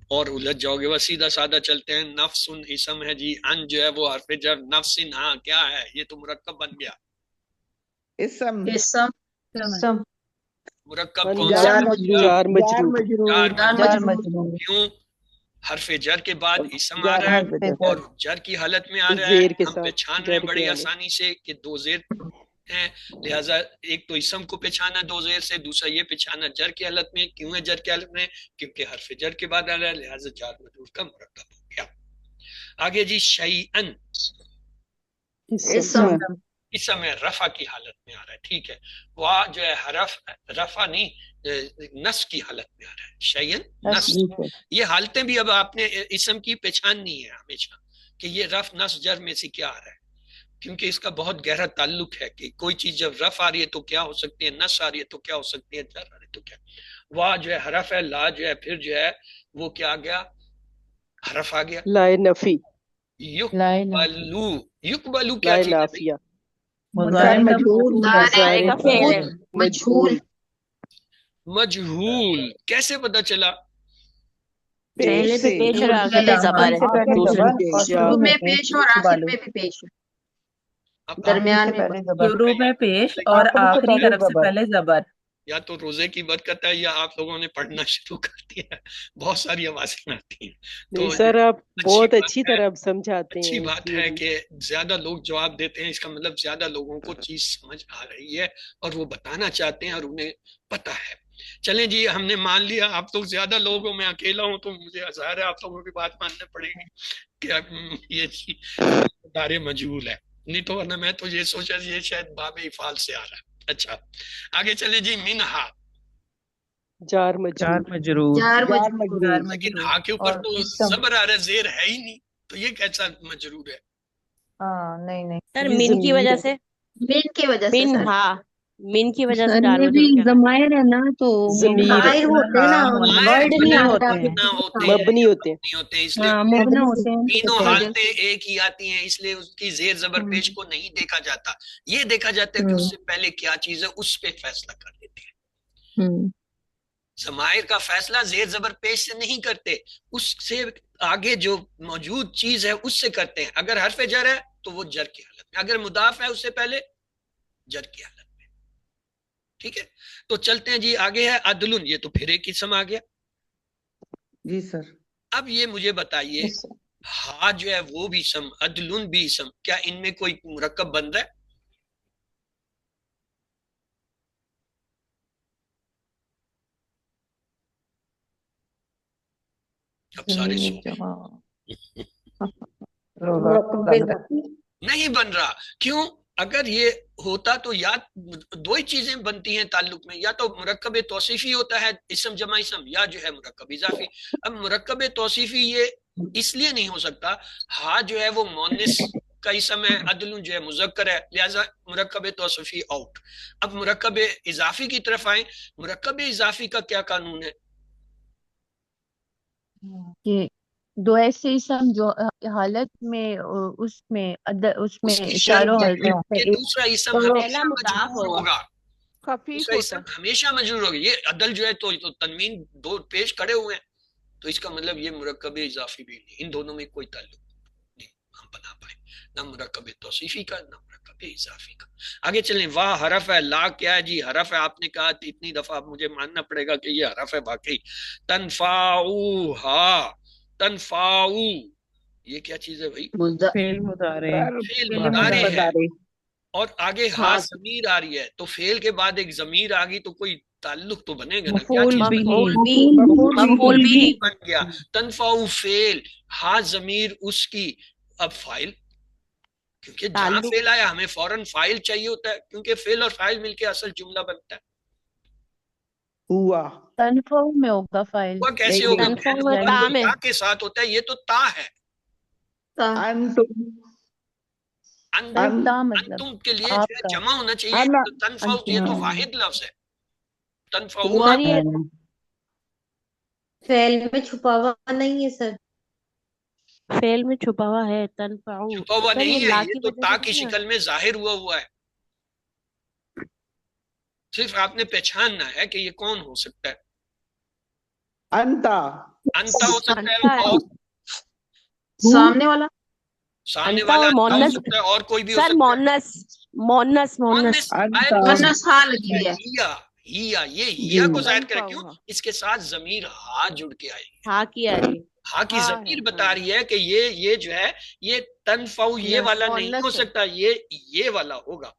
اور الجھ جاؤ گے. بس سیدھا سادہ چلتے ہیں. نفس اسم ہے جی، ان جو ہے وہ حرف جر. نفس ہاں کیا ہے؟ یہ تو مرکب بن گیا. اسم مرکب ان کون سا جار ہے؟ مجرور. جار جار مجرور. مجرور. جار جار مجرور. کیوں؟ حرف جر کے بعد اسم آ جار رہا ہے حرف جر. اور جر کی حالت میں آ رہا ہے. زیر کے ہم ساتھ پہچان رہے ہیں جر بڑی کے آنے. آسانی سے کہ دو زیر ہیں، لہٰذا ایک تو اسم کو پہچانا دو زیر سے، دوسرا یہ پہچانا جر کی حالت میں. کیوں ہے جر کی حالت میں؟ کیونکہ حرف جر کے بعد آ رہا ہے، لہٰذا جار مجرور کا مرکب ہو گیا. آگے جی شیئن. اسم. اسم اسم ہے رفع کی حالت میں آ رہا ہے، ٹھیک ہے. وا جو ہے حرف رفع نہیں نصب کی حالت میں آ رہا ہے، شیئن نصب. یہ حالتیں بھی اب آپ نے اسم کی پہچاننی ہے ہمیشہ کہ یہ رفع نصب جر میں سے کیا آ رہا ہے، کیونکہ اس کا بہت گہرا تعلق ہے کہ کوئی چیز جب رفع آ رہی ہے تو کیا ہو سکتی ہے، نصب آ رہی ہے تو کیا ہو سکتی ہے، جر آ رہی ہے تو کیا. وا جو ہے حرف ہے، لا جو ہے پھر جو ہے وہ کیا آ گیا، حرف آ گیا. لائے نفی، یقبلو، یقبلو کیا لائے چیز ہے بھائی؟ نافیہ، مضارع مجہول. مضارع کا فعل ہے، مجہول، مجہول. کیسے پتا چلا؟ پہلے سے بھی پیش اور آخر میں زبر ہے، دوسرے شروع میں پیش اور آخر میں بھی پیش، اب درمیان میں شروع میں پیش اور آخری حرف سے پہلے زبر. یا تو روزے کی برکت ہے یا آپ لوگوں نے پڑھنا شروع کر دیا ہے، بہت ساری آوازیں آتی ہیں. نہیں تو سر آپ بہت بات اچھی ہے، طرح سمجھاتے اچھی ہیں، بات ہے کہ زیادہ لوگ جواب دیتے ہیں، اس کا مطلب زیادہ لوگوں کو چیز سمجھ آ رہی ہے اور وہ بتانا چاہتے ہیں اور انہیں پتہ ہے. چلیں جی، ہم نے مان لیا آپ لوگ زیادہ لوگ ہو، میں اکیلا ہوں تو مجھے ظاہر ہے آپ لوگوں کی بات ماننا پڑے گی کہ یہ دار مجہول ہے، نہیں تو ورنہ میں تو یہ سوچا یہ شاید باب افعال سے آ رہا ہے. اچھا آگے چلے جی. منہا، جار جار مجرور، مجرور. جار جار مجرور، مجرور. لیکن ہا کے اوپر اور تو اسم، زبر آ رہا ہے، زیر ہے ہی نہیں، تو یہ کیسا مجرور ہے؟ ہاں نہیں سر یہ من کی ضمیر وجہ ہے، سے، من کی وجہ سے من سر، ہا، من کی وجہ سے سر جار یہ بھی مجرور کہنا. ضمائر ہے نا تو ضمیر ہے، ضمائر ہوتے ہیں نا، ضمائر ورڈ نہیں بنا آتا. ہوتے ہیں. ہوتے ہیں مبنی یا ہوتے ہیں، مبنی ہوتے ہیں، اس لیے ہاں مبنا ہوتے ہیں تینوں وجہ حالتیں سے. ایک ہی آتی ہیں، اس لیے اس کی زیر زبر پیش کو نہیں دیکھا جاتا. یہ دیکھا جاتا ہے کہ اس سے پہلے کیا چیز ہے، اس پہ فیصلہ کر لیتے ہیں. ضمائر کا فیصلہ زیر زبر پیش سے نہیں کرتے، اس سے آگے جو موجود چیز ہے اس سے کرتے ہیں. اگر حرف جر ہے تو وہ جر کی حالت میں، اگر مضاف ہے اس سے پہلے جر کی حالت میں. ٹھیک ہے، تو چلتے ہیں جی. آگے ہے عدلن، یہ تو پھر ایک اسم آ گیا. جی سر. اب یہ مجھے بتائیے، ہا جو ہے وہ بھی اسم، عدلن بھی اسم، کیا ان میں کوئی مرکب بن رہا ہے؟ اب سارے سو نہیں بن رہا. کیوں؟ اگر یہ ہوتا تو یا دو ہی چیزیں بنتی ہیں تعلق میں، یا تو مرکب توصیفی ہوتا ہے اسم جمع اسم، یا جو ہے مرکب اضافی. اب مرکب توصیفی یہ اس لیے نہیں ہو سکتا، ہا جو ہے وہ مونس کا اسم ہے، عدل جو ہے مذکر ہے، لہذا مرکب توصیفی آؤٹ. اب مرکب اضافی کی طرف آئیں. مرکب اضافی کا کیا قانون ہے؟ کہ دو ایسے اسم جو حالت میں اس میں اس کی شرط چاروں یہ حالت ہے کہ دوسرا اسم پہلا ہمیشہ مضاف مجرور ہوگا، ہوگا، خفیف دوسرا ہوتا اسم ہمیشہ مجرور ہوگا. یہ عدل جو ہے تو تنوین دو پیش کھڑے ہوئے ہیں، تو اس کا مطلب یہ مرکب اضافی بھی نہیں، ان دونوں میں کوئی تعلق نہیں ہم بنا پائے، نہ مرکب توصیفی کا نہ مرکب اضافی کا. آگے چلیں. واہ حرف ہے، لا کیا ہے جی؟ حرف ہے. آپ نے کہا اتنی دفعہ اب مجھے ماننا پڑے گا کہ یہ حرف ہے واقعی. تنفعوها، تنفعو، یہ کیا چیز ہے بھائی؟ فعل مضارع. فعل مضارع ہے، مضارع. اور آگے ہاں ضمیر آ رہی ہے، تو فعل کے بعد ایک ضمیر آ گئی تو کوئی تعلق تو بنے گا نا. کیا مفعول چیز بھی مفعول بھی، مفعول مفعول بھی بھی. بن گیا؟ تنفعو فعل، ہاں ضمیر اس کی. اب فائل، کیونکہ جہاں تعلق، فعل آیا ہمیں فوراً فائل چاہیے ہوتا ہے، کیونکہ فعل اور فائل مل کے اصل جملہ بنتا ہے. ہوا. تنفع میں ہوگا فائل، ہوا کیسے نہیں ہوگا؟ نہیں. تنفع میں نے و بولا تا تو میں، تا کے ساتھ ہوتا ہے، یہ تو تا ہے. انتم. تا مطلب انتم کے لیے جو آپ ہے کا، جمع ہونا چاہیے. انا. تو تنفع یہ تو واحد لفظ ہے. تنفع سر یہ فعل میں چھپا ہوا نہیں ہے سر. فعل میں چھپا ہوا ہے. تنفع چھپا ہوا سر یہ نہیں ہے، لا یہ کی تو وجہ تا سے کی نہیں ہے. شکل میں ظاہر ہوا ہے. صرف آپ نے پہچاننا ہے کہ یہ کون ہو سکتا ہے. انتا. انتا ہو سکتا ہے، انتا ہے، اور سامنے والا، سامنے انتا والا اور انتا ہو مونس. سکتا ہے، اور کوئی بھی ہو سر سکتا ہے. مونس، مونس، مونس. مونس انتا. ورنہ ہاں لگی ہے. ہیا، ہیا، یہ جی. ہیا کو ظاہر کرے. کیوں؟ تنفع اس کے ساتھ ضمیر ہا جڑ کے آئے گی. ہا کی آ رہی ہے، ہا کی ہاں ہے، ضمیر بتا ہاں. رہی ہے کہ یہ جو ہے یہ تنفع یہ نس، والا نہیں مونس ہو ہے. سکتا، یہ والا ہوگا.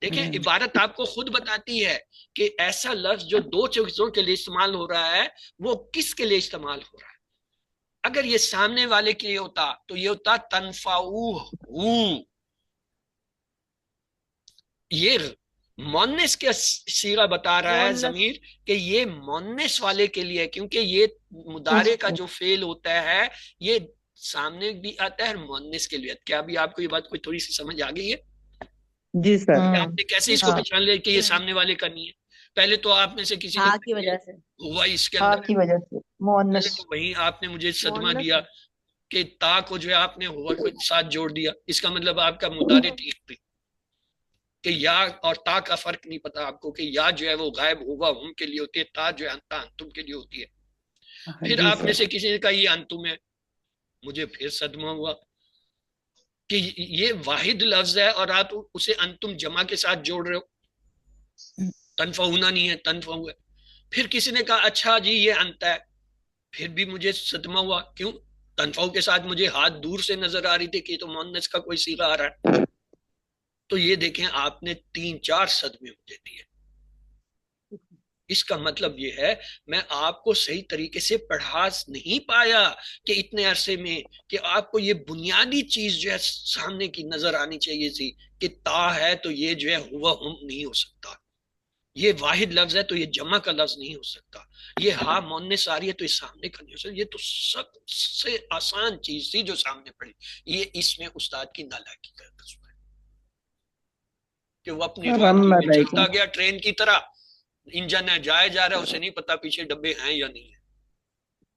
دیکھیں عبارت آپ کو خود بتاتی ہے کہ ایسا لفظ جو دو چیزوں کے لیے استعمال ہو رہا ہے وہ کس کے لیے استعمال ہو رہا ہے. اگر یہ سامنے والے کے لیے ہوتا تو یہ ہوتا تنفعوہ، یہ مونس کا صیغہ بتا رہا ہے مؤنث ضمیر کہ یہ مونس والے کے لیے ہے، کیونکہ یہ مضارع کا جو فعل ہوتا ہے یہ سامنے بھی آتا ہے اور مونس کے لیے. کیا ابھی آپ کو یہ بات کوئی تھوڑی سی سمجھ آ گئی ہے جی سر. کہ آپ نے کیسے اس کو ہاں پہچان لیا کہ یہ سامنے والے کا نہیں ہے؟ پہلے تو آپ میں سے کسی نے ہاں کی وجہ سے ہوا اس کے ہاں اندر، کی وجہ سے پہلے مؤنث. تو وہیں آپ نے مجھے صدمہ مؤنث دیا کہ تا کو جو ہے آپ نے ہوا کے ساتھ جوڑ دیا. اس کا مطلب آپ کا مضارع ٹھیک تھی کہ یا اور تا کا فرق نہیں پتا آپ کو، کہ یا جو ہے وہ غائب ہوا ہم کے لیے ہوتی ہے، تا جو ہے انتا انتم کے لیے ہوتی ہے. پھر جی آپ میں سر. سے کسی نے کہا یہ انتم ہے، مجھے پھر صدمہ ہوا کہ یہ واحد لفظ ہے اور آپ اسے انتم جمع کے ساتھ جوڑ رہے ہو. تنفعونا نہیں ہے، تنفعو ہے. پھر کسی نے کہا اچھا جی یہ انت ہے، پھر بھی مجھے صدمہ ہوا. کیوں؟ تنفعو کے ساتھ مجھے ہاتھ دور سے نظر آ رہی تھی کہ یہ تو مؤنث کا کوئی صیغہ آ رہا ہے. تو یہ دیکھیں آپ نے 3-4 صدمے مجھے دیے. اس کا مطلب یہ ہے میں آپ کو صحیح طریقے سے پڑھا نہیں پایا کہ اتنے عرصے میں کہ آپ کو یہ بنیادی چیز جو ہے سامنے کی نظر آنی چاہیے تھی کہ تا ہے تو یہ جو ہے ہوا ہم نہیں ہو سکتا، یہ واحد لفظ ہے تو یہ جمع کا لفظ نہیں ہو سکتا، یہ ہا مونس آ رہی ہے تو یہ سامنے کا نہیں ہو سکتا. یہ تو سب سے آسان چیز تھی جو سامنے پڑی. یہ اس میں استاد کی نالاکی کا قصور ہے کہ وہ اپنی روانی میں چلتا گیا ٹرین کی طرح. انجن ہے جائے جا رہا ہے، اسے نہیں پتا پیچھے ڈبے ہیں یا نہیں ہے،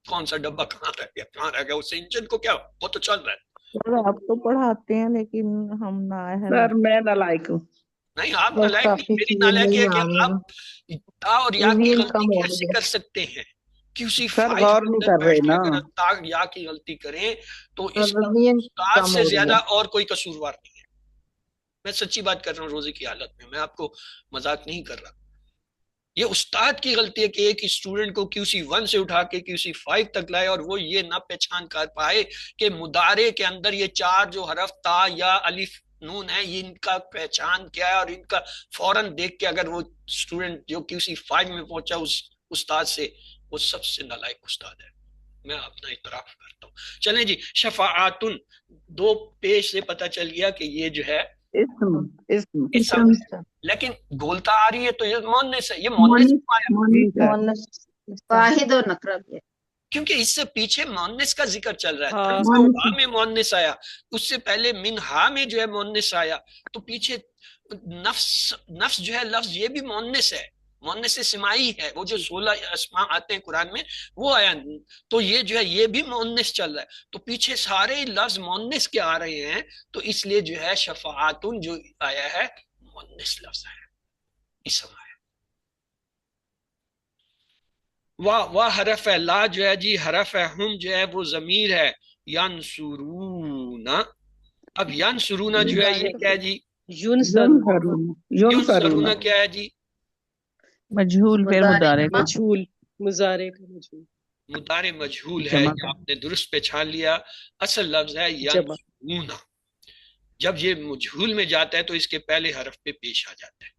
کون سا ڈبہ کہاں رہ گیا اسے انجن کو کیا، وہ تو چل رہا ہے. سر آپ تو پڑھاتے ہیں لیکن ہم نہ سر میں نالائق ہوں. نہیں آپ بس نالائق نہیں، کافی میری چیزیں نالائکی ہے نہیں کہ آ رہی آپ تا اور یا کی ریویل غلطی کم ہو کیسے گئی ہے. کر سکتے ہیں کہ اسی سر فائل غور کے نہیں اندر کر رہے بیٹھ کے نا. اگر تا یا کی غلطی کریں تو اس کا ریویل استاد کم سے ہو رہی زیادہ ہے. اور کوئی قصوروار نہیں ہے. میں سچی بات کر رہا ہوں روزے کی حالت میں آپ کو مذاق نہیں کر رہا. یہ استاد کی غلطی ہے کہ ایک اسٹوڈنٹ کو QC 1 سے اٹھا کے QC 5 تک لائے اور وہ یہ نہ پہچان کر پائے کہ مضارع کے اندر یہ 4 جو حرف تا یا الف نون ہے یہ ان کا پہچان کیا ہے، اور ان کا فوراً دیکھ کے اگر وہ اسٹوڈنٹ جو QC 5 میں پہنچا اس استاد سے، وہ سب سے نالائق استاد ہے. میں اپنا اعتراف کرتا ہوں. چلیں جی، شفاعتن 2 پیش سے پتہ چل گیا کہ یہ جو ہے اسم ہے، لیکن بولتا آ رہی ہے تو یہ مونس ہے. یہ مونس کیوں آیا؟ مؤنث واحد اور نکرہ بھی ہے. کیونکہ اس سے پیچھے مونس کا ذکر چل رہا ہے. ہاں تنفعہا میں مونس آیا، اس سے پہلے منہا میں جو ہے مونس آیا، تو پیچھے نفس جو ہے لفظ یہ بھی مونس ہے، مونس سمائی ہے. وہ جو 16 اسماء آتے ہیں قرآن میں وہ آیا، تو یہ جو ہے یہ بھی مونس چل رہا ہے. تو پیچھے سارے لفظ مونس کے آ رہے ہیں، تو اس لیے جو ہے شفاعتن جو آیا ہے مونس لفظ ہے، اسم ہے. واہ حرف ہے، لا جو ہے جی حرف ہے، ہم جو ہے وہ ضمیر ہے. ینصرون، اب ینصرون جو ہے یہ کیا ہے جی؟ ینصرون کیا ہے جی؟ مجہول پھر مضارع کا مجہول، مضارع کا مجہول، مضارع مجہول ہے. یہ آپ نے درست پہچان لیا. اصل لفظ ہے جمع. ینصرون. جب یہ مجہول میں جاتا ہے تو اس کے پہلے حرف پہ پیش آ جاتا ہے،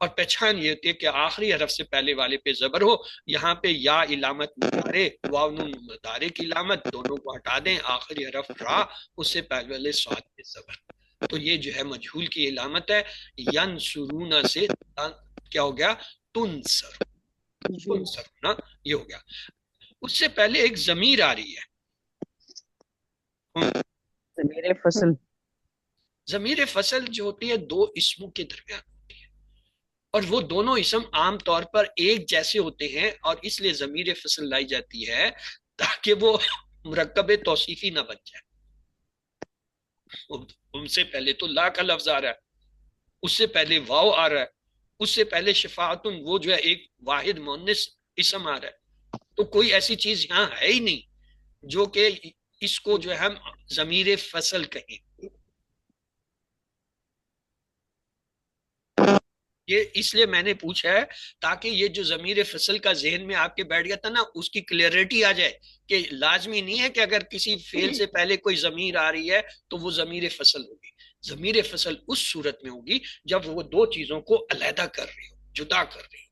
اور پہچان یہ ہوتی ہے کہ آخری حرف سے پہلے والے پہ زبر ہو. یہاں پہ یا علامت مضارع، واو نون مضارع کی علامت، دونوں کو ہٹا دیں. آخری حرف را، اس سے پہلے والے صاد پہ زبر. تو یہ جو ہے مجہول کی علامت ہے. ینصرون سے کیا ہو گیا؟ تنصر، تنصرون یہ ہو گیا. اس سے پہلے ایک ضمیر آ رہی ہے، ضمیر فصل. ضمیر فصل جو ہوتی ہے 2 اسموں کے درمیان ہوتی ہے، اور وہ دونوں اسم عام طور پر ایک جیسے ہوتے ہیں، اور اس لیے ضمیر فصل لائی جاتی ہے تاکہ وہ مرکب توصیفی نہ بن جائے. ان سے پہلے تو لا کا لفظ آ رہا ہے، اس سے پہلے واو آ رہا ہے، اس سے پہلے شفاعتن وہ جو ہے ایک واحد مؤنث اسم آ رہا ہے. تو کوئی ایسی چیز یہاں ہے ہی نہیں جو کہ اس کو جو ہے ہم ضمیر فصل کہیں. یہ اس لیے میں نے پوچھا ہے تاکہ یہ جو ضمیر فصل کا ذہن میں آپ کے بیٹھ گیا تھا نا، اس کی کلیئرٹی آ جائے کہ لازمی نہیں ہے کہ اگر کسی فعل سے پہلے کوئی ضمیر آ رہی ہے تو وہ ضمیر فصل ہوگی. ضمیر فصل اس صورت میں ہوگی جب وہ 2 چیزوں کو علیحدہ کر رہی ہو، جدا کر رہی ہو.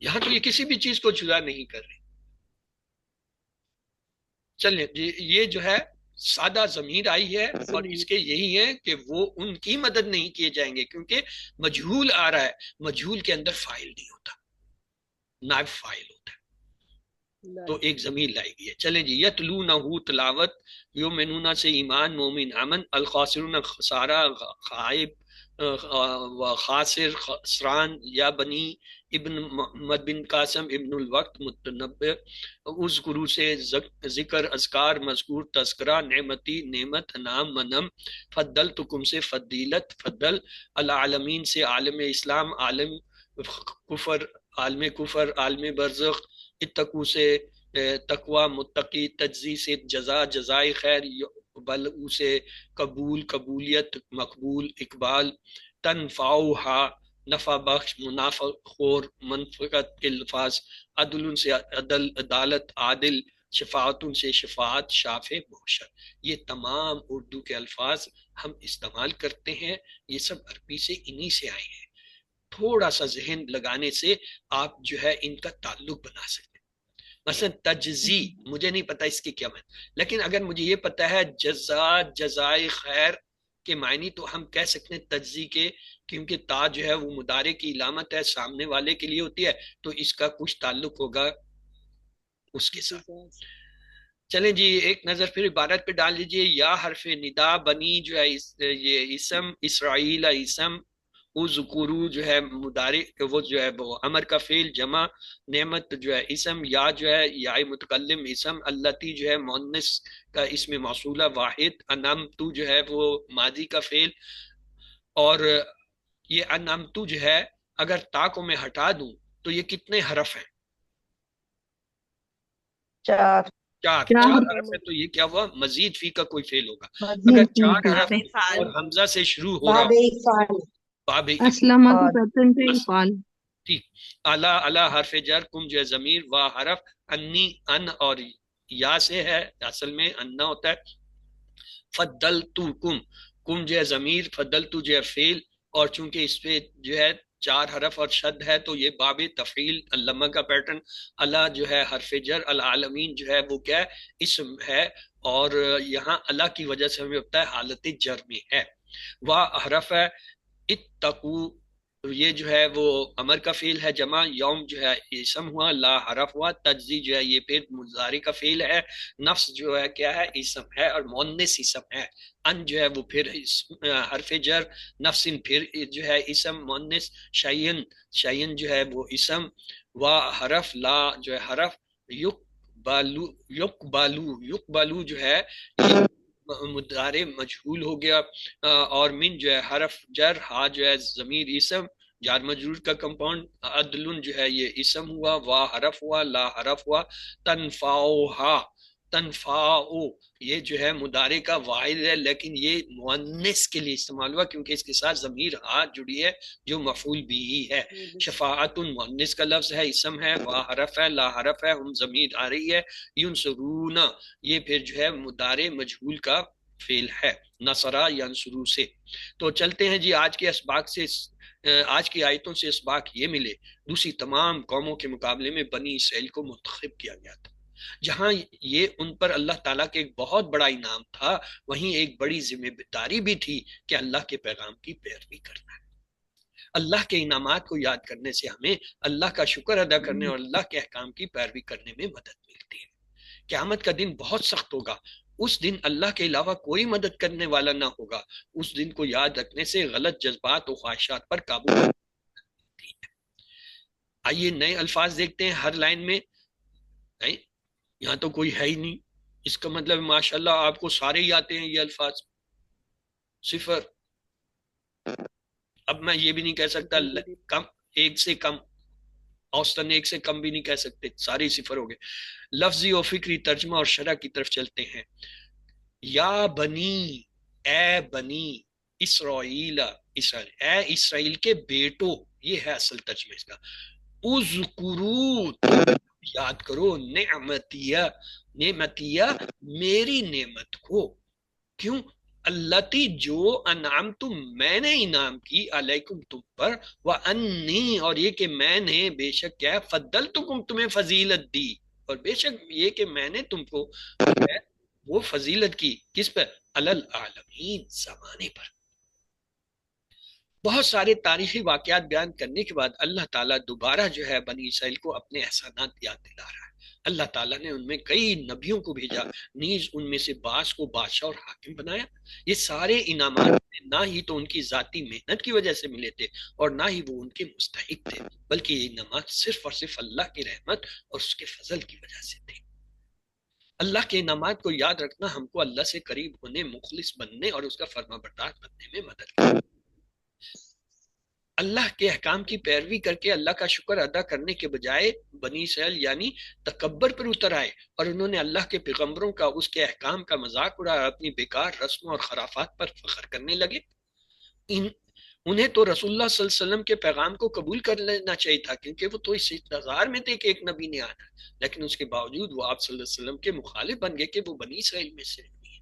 یہاں تو یہ کسی بھی چیز کو جدا نہیں کر رہی. چلیں جی، یہ جو ہے سادہ ضمیر آئی ہے اور اس کے یہی ہے کہ وہ ان کی مدد نہیں کیے جائیں گے کیونکہ مجہول آ رہا ہے، مجہول کے اندر فاعل نہیں ہوتا، نائب فاعل ہوتا ہے، تو ایک ضمیر لائی گئی ہے۔ چلیں جی، یتلونہ تلاوت، یؤمنون سے ایمان، مومن امن، الخاسرون خسارہ خائب و خاسر خسران، یا بنی ابن محمد بن قاسم ابن الوقت متنبع، اذکرو سے ذکر، اذکار مذکور، تذکرہ، نعمتی نعمت، انعام منم، فضلتکم سے فضیلت فضل، العالمین سے عالم اسلام، عالم کفر، عالم کفر، عالم برزخ، اتقو سے تقوی، متقی، تجزی سے جزا، جزائے خیر، بلعو سے قبول، قبولیت، مقبول، اقبال، تنفعہا نفع بخش، منافع خور، منفقت کے الفاظ، عدل سے عدل، عدالت، عادل، شفاعتن سے شفاعت، شافع، محشر۔ یہ تمام اردو کے الفاظ ہم استعمال کرتے ہیں، یہ سب عربی سے انہی سے آئے ہیں۔ تھوڑا سا ذہن لگانے سے آپ جو ہے ان کا تعلق بنا سکتے ہیں۔ مثلا تجزی، مجھے نہیں پتا اس کی کیا معنی، لیکن اگر مجھے یہ پتا ہے جزا، جزائے خیر کے معنی، تو ہم کہہ سکتے ہیں تجزی کے، کیونکہ تا جو ہے وہ مضارع کی علامت ہے، سامنے والے کے لیے ہوتی ہے، تو اس کا کچھ تعلق ہوگا اس کے ساتھ۔ چلیں جی، ایک نظر پھر عبارت پہ ڈال لیجئے۔ یا حرف ندا، بنی جو ہے یہ اسم، اسرائیل اسم، اذکرو جو ہے مضارع، وہ جو ہے وہ امر کا فعل، جمع، نعمت جو ہے اسم، یا جو ہے یا متکلم اسم، اللتی جو ہے مؤنث کا اسم موصولہ واحد، انعمتو جو ہے وہ ماضی کا فعل، اور یہ انعمتو جو ہے اگر تا کو میں ہٹا دوں تو یہ کتنے حرف ہیں؟ چار حرف ہے، تو یہ کیا ہوا؟ مزید فی کا کوئی فعل ہوگا۔ اگر چار حرف اور حمزہ سے شروع ہو رہا ہو، باب اسلم ٹھیک، اعلیٰ اعلیٰ حرف جر، کم جو ہے ضمیر، وا حرف، انی ان اور یا سے ہے، اصل میں انا ہوتا ہے، فضلتو کم جو ہے ضمیر، فضلتو جو ہے فعل، اور چونکہ اس پہ جو ہے چار حرف اور شد ہے تو یہ باب تفعیل، علامہ کا پیٹرن، اللہ جو ہے حرف جر، العالمین جو ہے وہ کیا ہے؟ اسم ہے، اور یہاں اللہ کی وجہ سے ہمیں پتہ ہے حالت جر میں ہے۔ وا حرف ہے، اتقو یہ جو ہے وہ امر کا فعل ہے، جمع، یوم جو ہے اسم ہوا، لا حرف ہوا، تجزی جو ہے یہ پھر مضارع کا فعل ہے، نفس جو ہے کیا ہے؟ اسم ہے، اور مؤنث اسم ہے، ان جو ہے وہ پھر حرف جر، نفسن پھر جو ہے اسم مؤنث، شیئن شیئن جو ہے وہ اسم، وا حرف، لا جو ہے حرف، یقبلو جو ہے مضارع مجہول ہو گیا، اور من جو ہے حرف جر، ہا جو ہے ضمیر اسم، جار مجرور کا کمپاؤنڈ، عدل جو ہے یہ اسم ہوا، وا حرف ہوا، لا حرف ہوا، تنفعہا تنفعو یہ جو ہے مضارع کا واحد ہے، لیکن یہ مؤنث کے لیے استعمال ہوا کیونکہ اس کے ساتھ ضمیر ہا جڑی ہے جو مفعول بھی ہے۔ شفاعت مؤنث کا لفظ ہے، اسم ہے، وا حرف ہے، لا حرف ہے، ہم ضمیر آ رہی ہے، ینصرون یہ پھر جو ہے مضارع مجہول کا فعل ہے، نصرہ ینصرو سے۔ تو چلتے ہیں جی، آج کے اسباق سے، آج کی آیتوں سے اسباق یہ ملے، دوسری تمام قوموں کے مقابلے میں بنی اسرائیل کو منتخب کیا گیا تھا، جہاں یہ ان پر اللہ تعالیٰ کے ایک بہت بڑا انعام تھا، وہیں ایک بڑی ذمہ داری بھی تھی کہ اللہ کے پیغام کی پیروی کرنا ہے۔ اللہ کے انعامات کو یاد کرنے سے ہمیں اللہ کا شکر ادا کرنے اور اللہ کے احکام کی پیروی کرنے میں مدد ملتی ہے۔ قیامت کا دن بہت سخت ہوگا، اس دن اللہ کے علاوہ کوئی مدد کرنے والا نہ ہوگا، اس دن کو یاد رکھنے سے غلط جذبات و خواہشات پر قابو پاتی ہے۔ آئیے نئے الفاظ دیکھتے ہیں ہر لائن میں، یہاں تو کوئی ہے ہی نہیں، اس کا مطلب ماشاءاللہ آپ کو سارے ہی آتے ہیں یہ الفاظ، صفر۔ اب میں یہ بھی نہیں کہہ سکتا کم، ایک سے کم، اوسطاً ایک سے کم بھی نہیں کہہ سکتے، سارے صفر ہو گئے۔ لفظی و فکری ترجمہ اور شرح کی طرف چلتے ہیں۔ یا بنی، اے بنی اسرائیل، اسرائیل، اے اسرائیل کے بیٹو، یہ ہے اصل ترجمہ اس کا۔ اذکرو یاد کرو، نعمتیہ نعمتیہ میری نعمت کو، کیوں؟ اللتی جو انعمت میں نے انعام کی، علیکم تم پر، وانی اور یہ کہ میں نے بے شک کیا فضلتکم تمہیں فضیلت دی، اور بے شک یہ کہ میں نے تم کو وہ فضیلت کی کس پر؟ علی العالمین، زمانے پر۔ بہت سارے تاریخی واقعات بیان کرنے کے بعد اللہ تعالیٰ دوبارہ جو ہے بنی اسرائیل کو اپنے احسانات یاد دلا رہا ہے۔ اللہ تعالیٰ نے ان میں کئی نبیوں کو بھیجا، نیز ان میں سے بعض کو بادشاہ اور حاکم بنایا۔ یہ سارے انعامات نہ ہی تو ان کی ذاتی محنت کی وجہ سے ملے تھے اور نہ ہی وہ ان کے مستحق تھے، بلکہ یہ انعامات صرف اور صرف اللہ کی رحمت اور اس کے فضل کی وجہ سے تھے۔ اللہ کے انعامات کو یاد رکھنا ہم کو اللہ سے قریب ہونے، مخلص بننے اور اس کا فرما بردار بننے میں مدد کرے۔ اللہ کے احکام کی پیروی کر کے اللہ کا شکر ادا کرنے کے بجائے بنی اسرائیل یعنی تکبر پر اتر آئے اور انہوں نے اللہ کے پیغمبروں کا، اس کے احکام کا مذاق اڑایا، اپنی بیکار رسموں اور خرافات پر فخر کرنے لگے۔ انہیں تو رسول اللہ صلی اللہ علیہ وسلم کے پیغام کو قبول کر لینا چاہیے تھا، کیونکہ وہ تو اس انتظار میں تھے کہ ایک نبی نے آنا، لیکن اس کے باوجود وہ آپ صلی اللہ علیہ وسلم کے مخالف بن گئے کہ وہ بنی اسرائیل میں سے نہیں ہے۔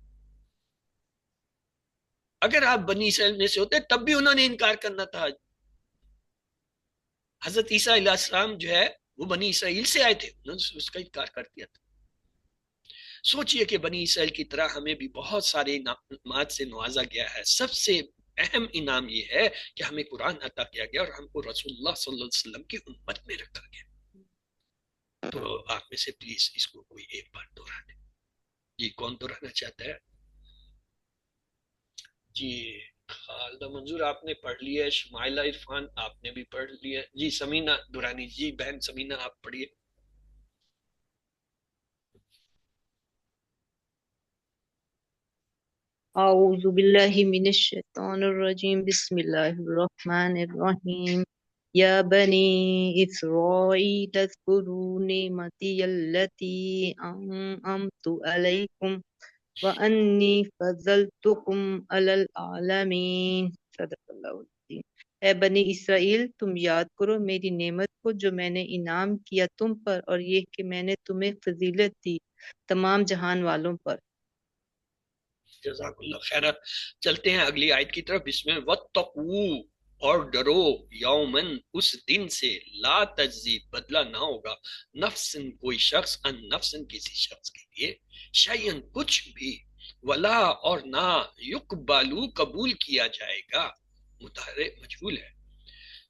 اگر آپ بنی اسرائیل میں سے ہوتے تب بھی انہوں نے انکار کرنا تھا۔ حضرت عیسیٰ علیہ السلام جو ہے وہ بنی اسرائیل سے آئے تھے، انہوں نے اس کا انکار کر دیا تھا۔ سوچئے کہ بنی اسرائیل کی طرح ہمیں بھی بہت سارے انعامات سے نوازا گیا ہے۔ سب سے اہم انعام یہ ہے کہ ہمیں قرآن عطا کیا گیا اور ہم کو رسول اللہ صلی اللہ علیہ وسلم کی امت میں رکھا گیا۔ تو آپ میں سے پلیز اس کو کوئی ایک بار دہرا دیں۔ جی کون دہرانا چاہتا ہے؟ جی خالدہ منظور آپ نے پڑھ لیا ہے، شمائلہ عرفان آپ نے بھی پڑھ لیا ہے۔ جی سمینہ دورانی، جی بہن سمینہ آپ پڑھیے۔ اعوذ باللہ من الشیطان الرجیم، بسم اللہ الرحمن الرحیم۔ یا بنی اسرائیل اذکروا نعمتی التی انعمت علیکم وانی فضلتکم علی العالمین۔ صدق اللہ العظیم۔ اے بنی اسرائیل، تم یاد کرو میری نعمت کو جو میں نے انعام کیا تم پر، اور یہ کہ میں نے تمہیں فضیلت دی تمام جہان والوں پر۔ جزاک اللہ خیرہ۔ چلتے ہیں اگلی آیت کی طرف۔ بسم اللہ۔ وَاتَّقُوا، اور ڈرو، یومن، اس دن سے، لا تجزی، بدلہ نہ ہوگا، نفسن، کوئی شخص، ان نفسن، کسی شخص کے لیے، شیئن، کچھ بھی، ولا، اور نہ، یقبلو، قبول کیا جائے گا، متحرے مجہول ہے،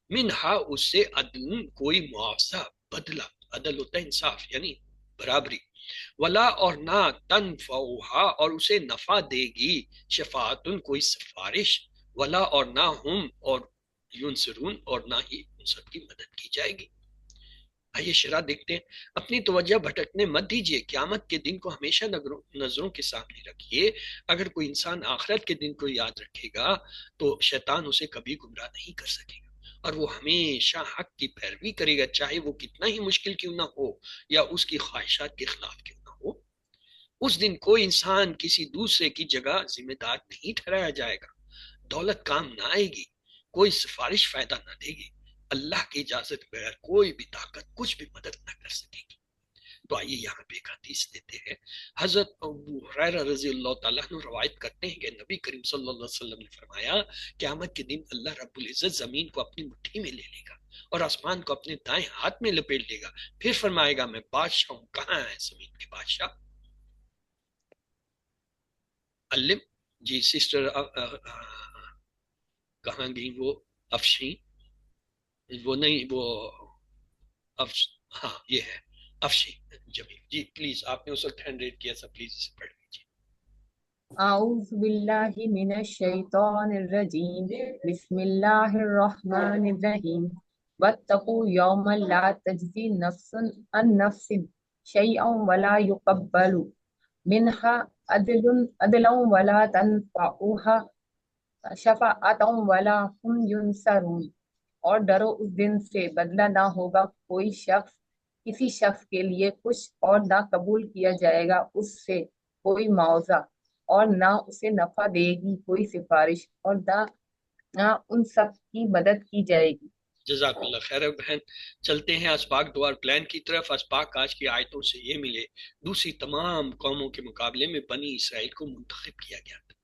منہا، اس سے، عدل، کوئی معاوضہ، بدلہ، عدل ہوتا ہے انصاف یعنی برابری، ولا، اور نہ، تنفعہا، اور اسے نفع دے گی، شفاعتن، کوئی سفارش، ولا، اور نہ، ہم، اور ینصرون، اور نہ ہی ان سب کی مدد کی جائے گی۔ آئیے شرح دیکھتے ہیں۔ اپنی توجہ بھٹکنے مت دیجیے، قیامت کے دن کو ہمیشہ نظروں کے سامنے رکھیے۔ اگر کوئی انسان آخرت کے دن کو یاد رکھے گا تو شیطان اسے کبھی گمراہ نہیں کر سکے گا، اور وہ ہمیشہ حق کی پیروی کرے گا، چاہے وہ کتنا ہی مشکل کیوں نہ ہو یا اس کی خواہشات کے خلاف کیوں نہ ہو۔ اس دن کوئی انسان کسی دوسرے کی جگہ ذمہ دار نہیں ٹھہرایا جائے گا، دولت کام نہ آئے گی، کوئی سفارش فائدہ نہ دے گی، اللہ کی اجازت بغیر کوئی بھی طاقت کچھ بھی مدد نہ کر سکے گی۔ تو آئیے یہاں پہ ایک حدیث دیتے ہیں۔ حضرت ابو ہریرہ رضی اللہ تعالیٰ عنہ روایت کرتے ہیں کہ نبی کریم صلی اللہ علیہ وسلم نے فرمایا، قیامت کے دن اللہ رب العزت زمین کو اپنی مٹھی میں لے لے گا اور آسمان کو اپنے دائیں ہاتھ میں لپیٹ لے گا، پھر فرمائے گا میں بادشاہ ہوں، کہاں ہے زمین کے بادشاہ؟ علم، جی سسٹر کہاں گئی وہ؟ افشین، وہ نہیں، وہ ہاں یہ ہے افشین جمیل، جی پلیز آپ نے اس وقت ہینڈ ریٹ کیا تھا، پلیز اسے پڑھ لیجیے۔ اعوذ باللہ من الشیطان الرجیم، بسم اللہ الرحمن الرحیم۔ واتقوا یوما لا تجزی نفس عن نفس شیئا ولا یقبل منها عدلا ولا تنفعها شفاعۃ ولا هم ینصرون۔ اور ڈرو اس دن سے، بدلہ نہ ہوگا کوئی شخص کسی شخص کے لیے کچھ، اور نہ قبول کیا جائے گا اس سے کوئی معاوضہ، اور نہ اسے نفع دے گی کوئی سفارش، اور نہ ان سب کی مدد کی جائے گی۔ جزاک اللہ خیر بہن۔ چلتے ہیں اسباق دوار پلان کی طرف۔ اسباق آج کی آیتوں سے یہ ملے، دوسری تمام قوموں کے مقابلے میں بنی اسرائیل کو منتخب کیا گیا تھا۔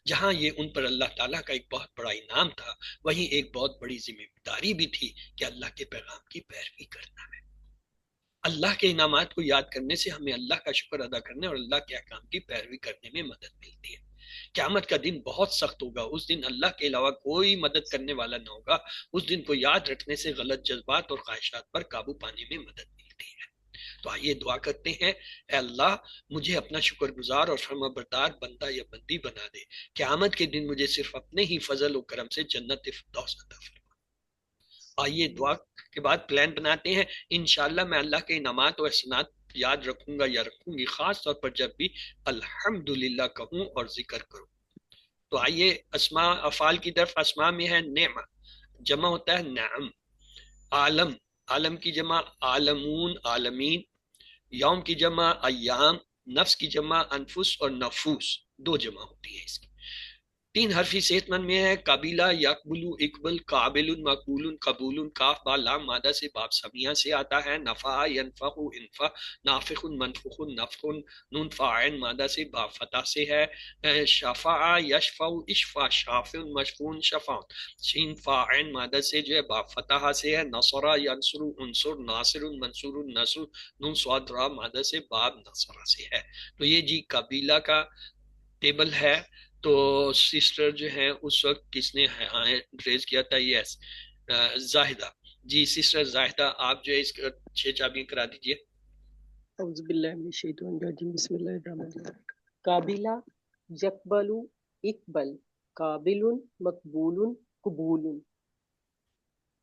جہاں یہ ان پر اللہ تعالیٰ کا ایک بہت بڑا انعام تھا، وہیں ایک بہت بڑی ذمہ داری بھی تھی کہ اللہ کے پیغام کی پیروی کرنا ہے۔ اللہ کے انعامات کو یاد کرنے سے ہمیں اللہ کا شکر ادا کرنے اور اللہ کے احکام کی پیروی کرنے میں مدد ملتی ہے۔ قیامت کا دن بہت سخت ہوگا، اس دن اللہ کے علاوہ کوئی مدد کرنے والا نہ ہوگا۔ اس دن کو یاد رکھنے سے غلط جذبات اور خواہشات پر قابو پانے میں مدد ملتی ہے۔ تو آئیے دعا کرتے ہیں، اے اللہ مجھے اپنا شکر گزار اور فرما بردار بندہ یا بندی بنا دے، قیامت کے دن مجھے صرف اپنے ہی فضل و کرم سے جنت فردوس عطا فرما۔ آئیے دعا کے بعد پلان بناتے ہیں، انشاءاللہ میں اللہ کے انعامات و احسانات یاد رکھوں گا یا رکھوں گی، خاص طور پر جب بھی الحمدللہ کہوں اور ذکر کروں۔ تو آئیے اسماء افعال کی طرف۔ اسماء میں ہے نعمہ، جمع ہوتا ہے نعم، عالم، عالم کی جمع عالمون عالمین، یوم کی جمع ایام، نفس کی جمع انفس اور نفوس، دو جمع ہوتی ہیں اس کی۔ تین حرفی صحت مند میں ہے قابلہ، یقبلو، اقبل، قابل، مقبول، قبول، کاف با لام مادہ سے باب سمیہ سے آتا ہے، نفع، ینفع، انفع، نافخ، منفخ، نفخ، نون فاعل مادہ سے باب فتح سے ہے، شفع، یشفع، اشفع، شافع، مشفون، شفع، سین فاعل مادہ سے جو ہے باب فتح سے ہے، نصر، ینصر، انصر، ناصر، منصور، نصر، نون صاد را مادہ سے باب نصر سے ہے۔ تو یہ جی قبیلہ کا ٹیبل ہے۔ تو سسٹر جو ہیں اس وقت کس نے ریز کیا تھا؟ یس زاہدہ جی، سسٹر زاہدہ آپ جو ہے اس کا 6 چابیاں کرا دیجئے۔ اعوذ باللہ من الشیطان الرجیم، بسم اللہ الرحمن الرحیم۔ قابلہ، یقبل، اقبل، قابل، مقبول، قبول،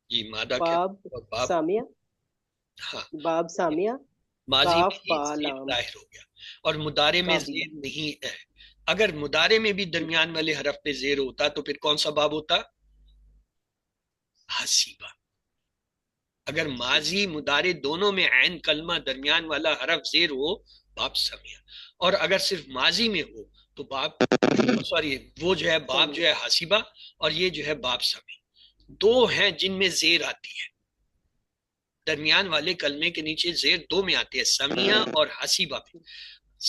جی مادہ باب اور باب سامیہ، ہاں باب سامیہ، ماضی کاف میں با زیر لام، ظاہر ہو گیا اور مضارع میں قابلہ، زیر نہیں ہے۔ اگر مضارع میں بھی درمیان والے حرف پہ زیر ہوتا تو پھر کون سا باب ہوتا؟ حسیبہ۔ اگر ماضی مضارع دونوں میں عین کلمہ درمیان والا حرف زیر ہو باب سمیہ، اور اگر صرف ماضی میں ہو تو باب سوری وہ جو ہے باب جو ہے حسیبہ اور یہ جو ہے باب سمیہ۔ دو ہیں جن میں زیر آتی ہے، درمیان والے کلمے کے نیچے زیر دو میں آتی ہے، سمیہ اور حسیبہ میں۔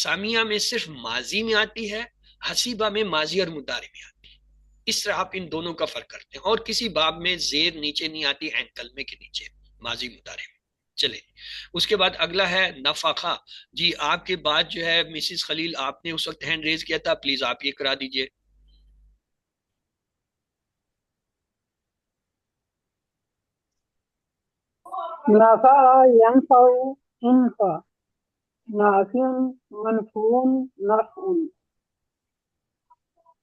سامیہ میں صرف ماضی میں آتی ہے، حسیبہ میں ماضی اور مضارع میں آتی ہے۔ اس طرح آپ ان دونوں کا فرق کرتے ہیں، اور کسی باب میں زیر نیچے نہیں آتی عین کلمے کے نیچے، ماضی مضارع میں۔ چلے اس کے بعد اگلا ہے نفخہ۔ جی آپ کے بعد جو ہے مسز خلیل آپ نے اس وقت ہینڈ ریز کیا تھا، پلیز آپ یہ کرا دیجئے۔ نفع، ینفع، انفع، نافع، منفوع، نفع،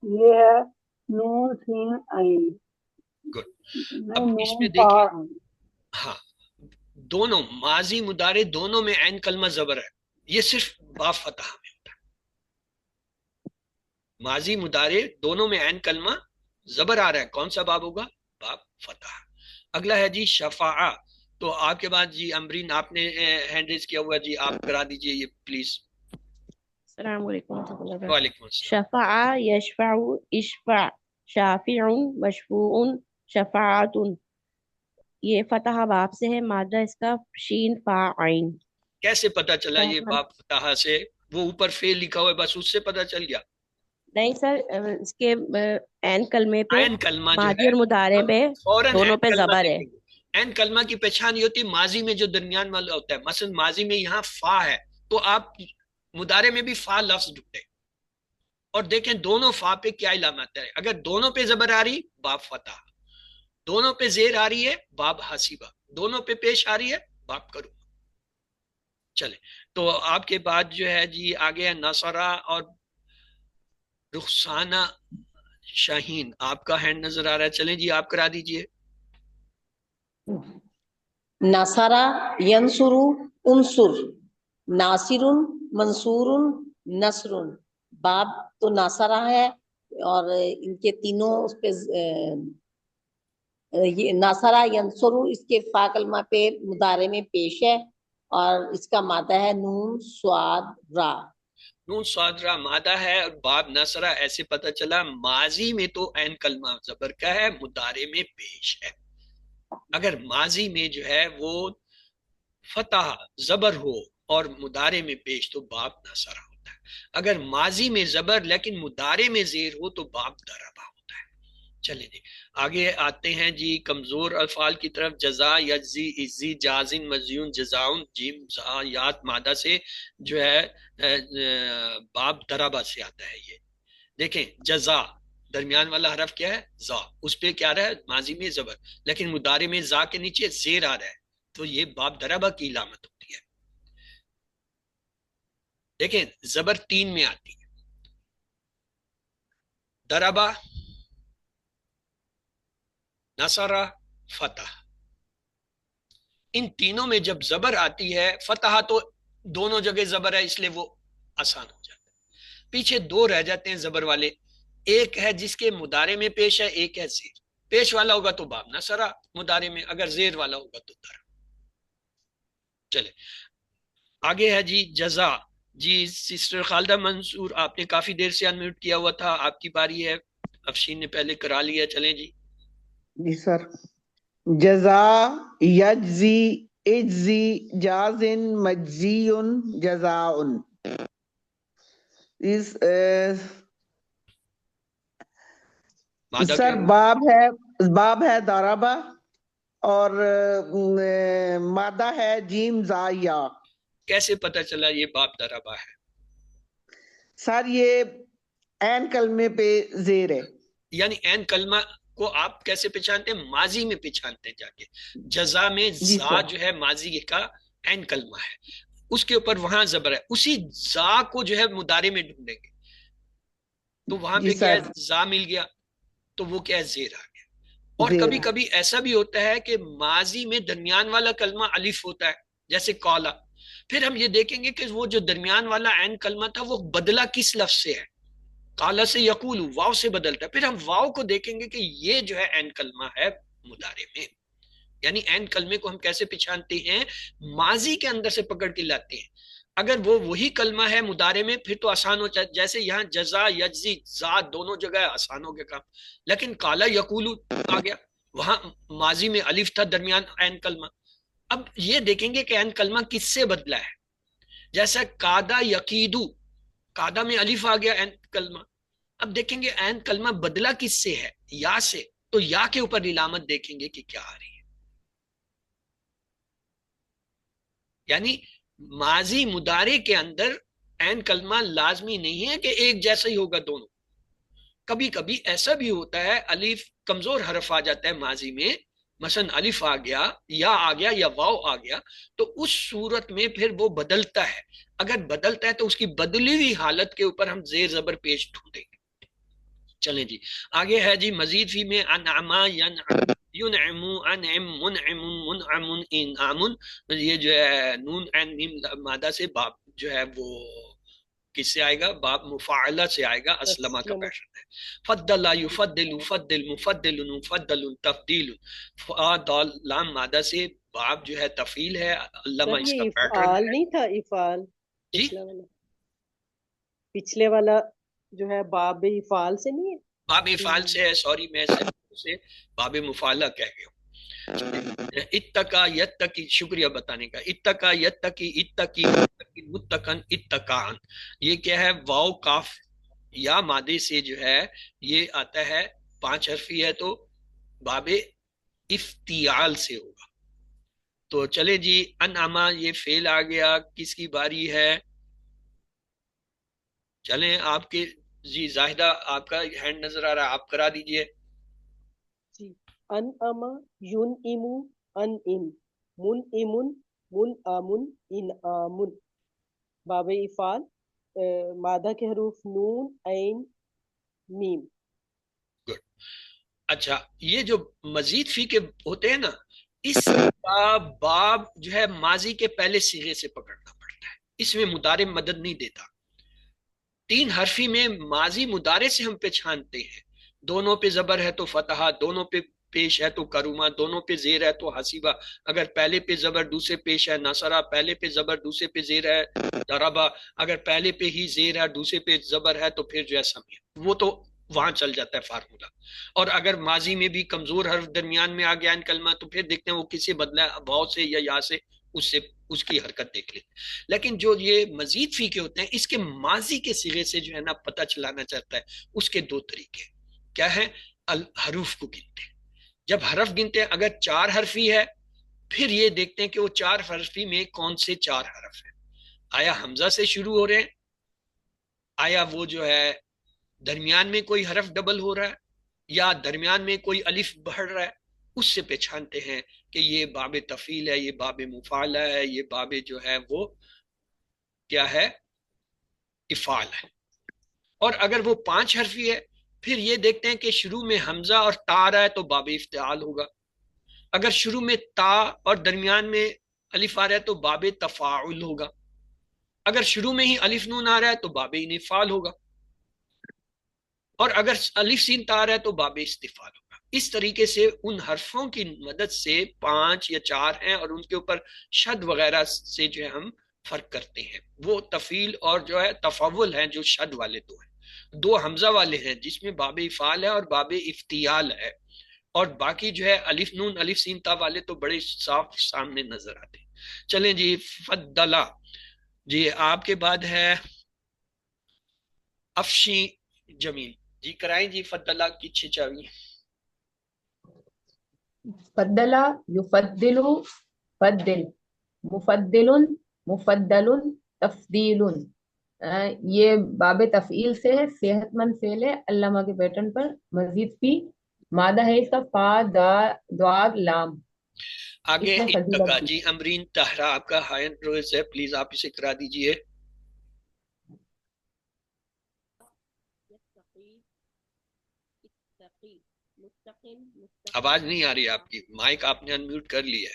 یہ ہے نون سین عین۔ گڈ، اب اس میں دیکھیں ہاں دونوں ماضی مضارع دونوں میں عین کلمہ زبر ہے، یہ صرف باب فتح میں ہوتا ہے۔ ماضی مضارع دونوں میں عین کلمہ زبر آ رہا ہے، کون سا باب ہوگا؟ باب فتح۔ اگلا ہے جی شفاعہ۔ تو آپ کے بعد جی امرین آپ نے ہینڈ ریز کیا ہوا، جی آپ کرا دیجئے یہ پلیز۔ السلام علیکم ورحمۃ اللہ وبرکاتہ۔ وعلیکم السلام۔ شفع، یشفع، اشفع، شافع، مشفوع، شفاعت، یہ فتح باب سے ہے، مادہ اس کا شین فا عین۔ کیسے پتا چلا یہ باب فتح سے؟ وہ اوپر فعل لکھا ہوا ہے بس اس سے پتا چل گیا؟ نہیں سر، اس کے عین کلمے پہ عین کلمہ جو ماضی ہے اور مضارع پہ فوراً دونوں عین پہ کلمہ زبر ہے۔ دیکھیں گے۔ عین کلمہ کی پہچان یہ ہوتی ہے ماضی میں جو درمیان والا ہوتا ہے، مثلا ماضی میں یہاں فا ہے تو آپ مضارع میں بھی فا لفظ ڈھونڈیں اور دیکھیں دونوں فا پہ کیا علامت ہے۔ اگر دونوں پہ زبر آ رہی باب فتح، دونوں پہ زیر آ رہی ہے باب حسیبہ، دونوں پہ پیش آ رہی ہے باب کرو۔ چلے تو آپ کے بعد جو ہے جی آگے ہے نصرہ اور رخسانہ شاہین، آپ کا ہینڈ نظر آ رہا ہے، چلیں جی آپ کرا دیجئے۔ نصرہ، ینصر، انصر، ناصر، منصور، نصر، باب تو ناصرہ ہے اور ان کے تینوں اس پہ یہ ناصرہ ینصر اس کے فا کلمہ پہ مضارع میں پیش ہے اور اس کا مادہ ہے نون صاد را۔ نون صاد را مادہ ہے اور باب نصرہ، ایسے پتہ چلا ماضی میں تو عین کلمہ زبر کا ہے، مضارع میں پیش ہے۔ اگر ماضی میں جو ہے وہ فتح زبر ہو اور مضارع میں پیش تو باب نصرہ ہوتا ہے۔ اگر ماضی میں زبر لیکن مضارع میں زیر ہو تو باب ضربہ ہوتا ہے۔ چلیں جی آگے آتے ہیں جی کمزور الفاظ کی طرف. جزا، یجزی، عزی، جازن، مزیون، جزاؤن، جیم زا یات مادہ سے جو ہے باب دربا سے آتا ہے. یہ دیکھیں جزا درمیان والا حرف کیا ہے؟ زا، اس پہ کیا رہا ہے؟ ماضی میں زبر، لیکن مضارع میں زا کے نیچے زیر آ رہا ہے، تو یہ باب دربا کی علامت ہوتی ہے. دیکھیں زبر 3 میں آتی ہے، دربا، نصرہ، فتح. ان تینوں میں جب زبر آتی ہے، فتح تو دونوں جگہ زبر ہے اس لیے وہ آسان ہو جاتا ہے. پیچھے 2 رہ جاتے ہیں زبر والے، ایک ہے جس کے مضارع میں پیش ہے، ایک ہے زیر. پیش والا ہوگا تو باب نصرہ، مضارع میں اگر زیر والا ہوگا تو در. چلے آگے ہے جی جزا. جی سسٹر خالدہ منصور آپ نے کافی دیر سے انمیوٹ کیا ہوا تھا، آپ کی باری ہے. افشین نے پہلے کرا لیا، چلیں جی. جی سر. جزا، یجزی، اجزی، جازن، مجزیون، جزاؤن. سر باب ہے دارابا اور مادہ ہے جیم زا یا. کیسے پتہ چلا یہ باب دربا ہے؟ سر یہ عین کلمے پہ زیر ہے. یعنی عین کلمہ کو آپ کیسے پہچانتے ہیں؟ ماضی میں پہچانتے ہیں جا کے. جزا میں زا جو ہے ماضی کا عین کلمہ ہے، اس کے اوپر وہاں زبر ہے، اسی زا کو جو ہے مضارع میں ڈھونڈیں گے تو وہاں پہ کیا ہے؟ زا مل گیا تو وہ کیا ہے؟ زیر آ گیا. اور کبھی کبھی ایسا بھی ہوتا ہے کہ ماضی میں درمیان والا کلمہ الف ہوتا ہے، جیسے قالا. پھر ہم یہ دیکھیں گے کہ وہ جو درمیان والا عین کلمہ تھا وہ بدلا کس لفظ سے ہے؟ قالا سے یقول، واو سے بدلتا ہے. پھر ہم واو کو دیکھیں گے کہ یہ جو ہے عین کلمہ ہے مضارع میں. یعنی عین کلمے کو ہم کیسے پہچانتے ہیں؟ ماضی کے اندر سے پکڑ کے لاتے ہیں. اگر وہ وہی کلمہ ہے مضارع میں پھر تو آسان ہو جائے، جیسے یہاں جزا، یجزی، زا دونوں جگہ آسان ہو گیا کام. لیکن قالا یقول آ گیا، وہاں ماضی میں الف تھا درمیان عین کلمہ. اب یہ دیکھیں گے کہ عین کلمہ کس سے بدلا ہے. جیسا قادا یقیدو، قادا میں الف آ گیا عین کلمہ. اب دیکھیں گے عین کلمہ بدلا کس سے ہے؟ یا سے. تو یا کے اوپر علامت دیکھیں گے کہ کیا آ رہی ہے. یعنی ماضی مضارع کے اندر عین کلمہ لازمی نہیں ہے کہ ایک جیسا ہی ہوگا دونوں. کبھی کبھی ایسا بھی ہوتا ہے الف کمزور حرف آ جاتا ہے ماضی میں، مثلا الف آ گیا، یا آ گیا، یا واو آ گیا، تو اس صورت میں پھر وہ بدلتا ہے. اگر بدلتا ہے تو اس کی بدلی ہوئی حالت کے اوپر ہم زیر زبر پیش ڈھونڈیں گے. چلیں جی آگے ہے جی مزید فی میں انعما، ینعم، انعم، منعم، منعم، انعام. یہ جو ہے نون عین میم مادہ سے باب جو ہے وہ کس سے آئے گا؟ باب مفاعلہ سے آئے گا، اسلمہ کا پیٹرن ہے. فضل، یفضل، فضل، مفضل، مفضل، تفضیل. فا دال لام مادہ سے باب جو ہے تفعیل ہے، علامہ اس کا پیٹرن ہے. نہیں تھا افعال جی پچھلے والا جو ہے باب افعال سے نہیں ہے؟ باب افعال سے ہے، سوری میں سے باب مفاعلہ کہہ گیا ہوں. اتقا یتقی، شکریہ بتانے کا. اتقا یتقی، اتقی، متقن، اتقان. یہ کیا ہے؟ واو کاف یا مادے سے جو ہے یہ آتا ہے 5 حرفی ہے تو باب افتیال سے ہوگا. تو چلے جی انعما یہ فعل آ گیا، کس کی باری ہے؟ چلیں آپ کے جی زاہدہ آپ کا ہینڈ نظر آ رہا ہے، آپ کرا دیجئے. انعم، ینعم، انعم، منعم، منعم، انعام. باب افعال مادہ کے حروف نون، عین، میم. گڈ. اچھا یہ جو مزید فی کے ہوتے ہیں نا، اس کا باب جو ہے ماضی کے پہلے صیغے سے پکڑنا پڑتا ہے، اس میں مضارع مدد نہیں دیتا. 3 حرفی میں ماضی مضارع سے ہم پہچانتے ہیں، دونوں پہ زبر ہے تو فتحہ، دونوں پہ پیش ہے تو کرومہ، دونوں پہ زیر ہے تو حسیبہ. اگر پہلے پہ زبر دوسرے پیش ہے نصرہ، پہلے پہ زبر دوسرے پہ زیر ہے ضربہ، اگر پہلے پہ ہی زیر ہے دوسرے پہ زبر ہے تو پھر جو ہے سمیع. وہ تو وہاں چل جاتا ہے فارمولا. اور اگر ماضی میں بھی کمزور حرف درمیان میں آ گیا ان کلمہ تو پھر دیکھتے ہیں وہ کسے بدلا ہے، واو سے یا یا سے، اس کی حرکت دیکھ لیتے. لیکن جو یہ مزید فی کے ہوتے ہیں اس کے ماضی کے صیغے سے جو ہے نا پتہ چلانا چاہتا ہے، اس کے 2 طریقے کیا ہیں؟ حروف کو گنتے ہیں. جب حرف گنتے ہیں اگر 4 حرفی ہے پھر یہ دیکھتے ہیں کہ وہ 4 حرفی میں کون سے 4 حرف ہیں. آیا حمزہ سے شروع ہو رہے ہیں, آیا وہ جو ہے درمیان میں کوئی حرف ڈبل ہو رہا ہے, یا درمیان میں کوئی الف بڑھ رہا ہے. اس سے پہچانتے ہیں کہ یہ باب تفعیل ہے, یہ باب مفعلہ ہے, یہ باب جو ہے وہ کیا ہے, افعال ہے. اور اگر وہ 5 حرفی ہے پھر یہ دیکھتے ہیں کہ شروع میں حمزہ اور تا آ رہا ہے تو باب افتعال ہوگا. اگر شروع میں تا اور درمیان میں الف آ رہا ہے تو باب تفاعل ہوگا. اگر شروع میں ہی الف نون آ رہا ہے تو باب انفعال ہوگا. اور اگر الف سین تا آ رہا ہے تو باب استفعال ہوگا. اس طریقے سے ان حرفوں کی مدد سے 5 یا 4 ہیں اور ان کے اوپر شد وغیرہ سے جو ہے ہم فرق کرتے ہیں. وہ تفعیل اور جو ہے تفاول ہیں جو شد والے 2 ہیں. 2 حمزہ والے ہیں جس میں باب افعال ہے اور باب افتیال ہے, اور باقی جو ہے الف نون الف سین تا والے تو بڑے صاف سامنے نظر آتے ہیں. چلیں جی, فضلہ جی آپ کے بعد ہے افشی جمیل جی, کرائیں جی فضلہ کی 6 چاوی. فضل یفضل فضل مفضل مفضل تفضیل. یہ باب تفعیل سے ہے, صحت مند فعل ہے علامہ کے پیٹرن پر. مزید فی مادہ ہے اس کا فا دعاد لام. آگے اس میں فضیلت اتقا بھی. جی, امرین طاہرہ آپ کا ہائی اینڈ روز ہے, پلیز آپ اسے کرا دیجئے. آواز نہیں آ رہی آپ کی, مائک آپ نے انمیوٹ کر لی ہے.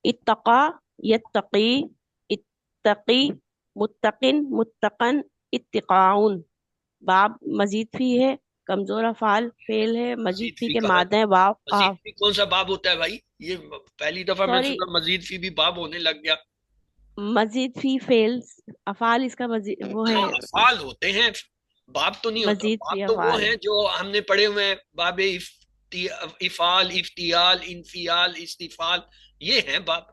اتقا یتقی اتقی متقن متقن اتقاؤن. باب مزید فی ہے, کمزور افعال فعل ہے. مزید فی کے مادہ ہیں واو مزید قاف. فی کون سا باب ہوتا ہے بھائی؟ یہ پہلی دفعہ میں سوری, سنا مزید فی بھی باب ہونے لگ گیا. مزید فی فعل افعال اس کا مزید وہ ہے, افعال ہوتے ہیں, باب تو نہیں ہوتا. مزید باب فی تو وہ افعال. ہیں جو ہم نے پڑھے ہوئے ہیں, باب افعال, افتیال, انفیال, استفعال, یہ ہیں باب.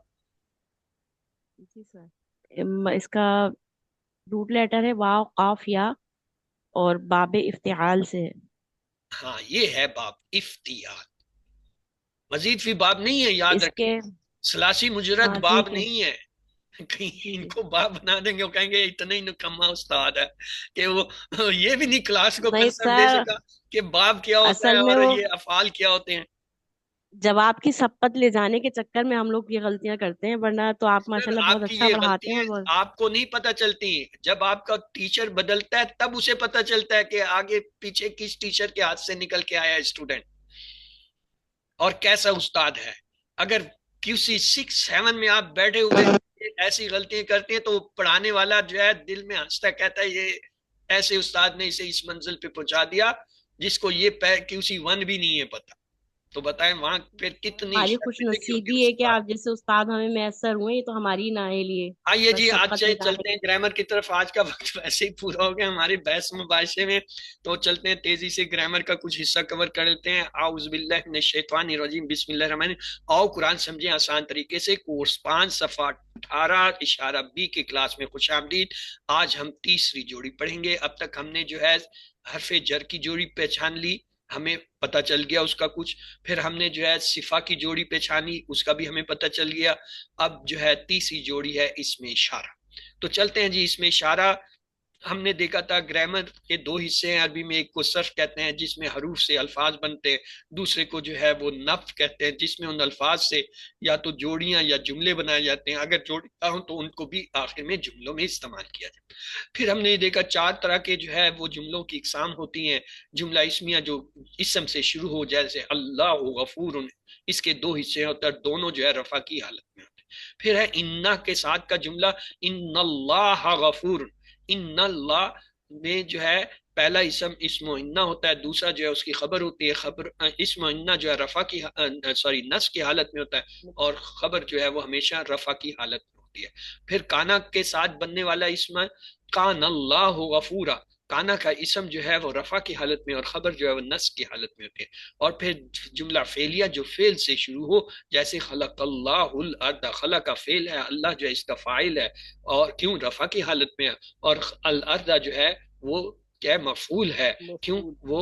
جی سر, اس کا روٹ لیٹر ہے واو قاف یا, اور باب افتعال سے ہے. ہاں یہ ہے باب افتیال. مزید فی باب نہیں ہے, یاد اس رکھیں. کے ثلاثی مجرد ہاں باب ٹھیک ہے. نہیں ہے. کہیں جی ان جی کو باب بنا دیں گے, وہ کہیں گے اتنا ہی نکما استاد ہے کہ وہ یہ بھی نہیں کلاس کو نہیں کنسپٹ دے سر, سکا کہ باب کیا ہوتا ہے اصل میں اور وہ یہ افعال کیا ہوتے ہیں. جواب کی سبقت لے جانے کے چکر میں ہم لوگ یہ غلطیاں کرتے ہیں, ورنہ تو آپ سر ماشاءاللہ بہت آپ کی اچھا یہ پڑھاتے ہیں. غلطیاں بہت آپ کو نہیں پتہ چلتی. جب آپ کا ٹیچر بدلتا ہے تب اسے پتہ چلتا ہے کہ آگے پیچھے کس ٹیچر کے ہاتھ سے نکل کے آیا اسٹوڈنٹ اور کیسا استاد ہے. اگر کسی 6-7 میں آپ بیٹھے ہوئے ایسی غلطیاں کرتے ہیں تو پڑھانے والا جو ہے دل میں ہنستا کہتا ہے یہ ایسے استاد نے اسے اس منزل پہ پہنچا دیا جس کو یہ QC 1 بھی نہیں ہے پتا. تو بتائیں وہاں پھر کتنی ہماری خوش شرمندگی ہوتی نصیبی ہے ہے کہ استاد. آپ جیسے استاد ہمیں میسر ہوئے, یہ تو ہماری نااہلی ہے. آئیے بس جی آج سبقت لے جانے چلتے ہیں گرامر کی طرف. آج کا وقت ویسے ہی پورا ہو گیا ہمارے بحث مباحثے میں, تو چلتے ہیں تیزی سے گرامر کا کچھ حصہ کور کر لیتے ہیں. اعوذ باللہ من الشیطان الرجیم, بسم اللہ الرحمن الرحیم. آؤ قرآن سمجھیں آسان طریقے سے. کورس 5 صفحہ 18 اشارہ B کی کلاس میں خوش آمدید. آج ہم تیسری جوڑی پڑھیں گے. اب تک ہم نے جو ہے حرف جر کی جوڑی پہچان لی, ہمیں پتہ چل گیا اس کا کچھ. پھر ہم نے جو ہے صفہ کی جوڑی پہچانی, اس کا بھی ہمیں پتہ چل گیا. اب جو ہے تیسری جوڑی ہے اس میں اشارہ. تو چلتے ہیں جی اس میں اشارہ. ہم نے دیکھا تھا گرامر کے 2 حصے ہیں عربی میں. ایک کو صرف کہتے ہیں جس میں حروف سے الفاظ بنتے ہیں, دوسرے کو جو ہے وہ نفع کہتے ہیں جس میں ان الفاظ سے یا تو جوڑیاں یا جملے بنائے جاتے ہیں. اگر جوڑیاں ہوں تو ان کو بھی آخر میں جملوں میں استعمال کیا جاتا ہے. پھر ہم نے دیکھا 4 طرح کے جو ہے وہ جملوں کی اقسام ہوتی ہیں. جملہ اسمیہ جو اسم سے شروع ہو, جیسے اللہ غفور, اس کے 2 حصے ہوتے ہیں, دونوں جو ہے رفع کی حالت میں ہوتے ہیں. پھر ہے انہ کے ساتھ کا جملہ ان اللہ غفور. ان اللہ میں جو ہے پہلا اسم و انہ ہوتا ہے, دوسرا جو ہے اس کی خبر ہوتی ہے. خبر اسم و انہ جو ہے رفع کی نصب کی حالت میں ہوتا ہے, اور خبر جو ہے وہ ہمیشہ رفع کی حالت میں ہوتی ہے. پھر کانا کے ساتھ بننے والا اسم کان اللہ غفورا. کانا کا اسم جو ہے وہ رفع کی حالت میں اور خبر جو ہے وہ نصب کی حالت میں ہوتی ہے. اور پھر جملہ فعلیہ جو فعل سے شروع ہو, جیسے خلق اللہ الارض. خلق کا فعل ہے, اللہ جو ہے اس کا فاعل ہے, اور کیوں رفع کی حالت میں ہے. اور الارض جو ہے وہ کیا مفعول ہے, کیوں وہ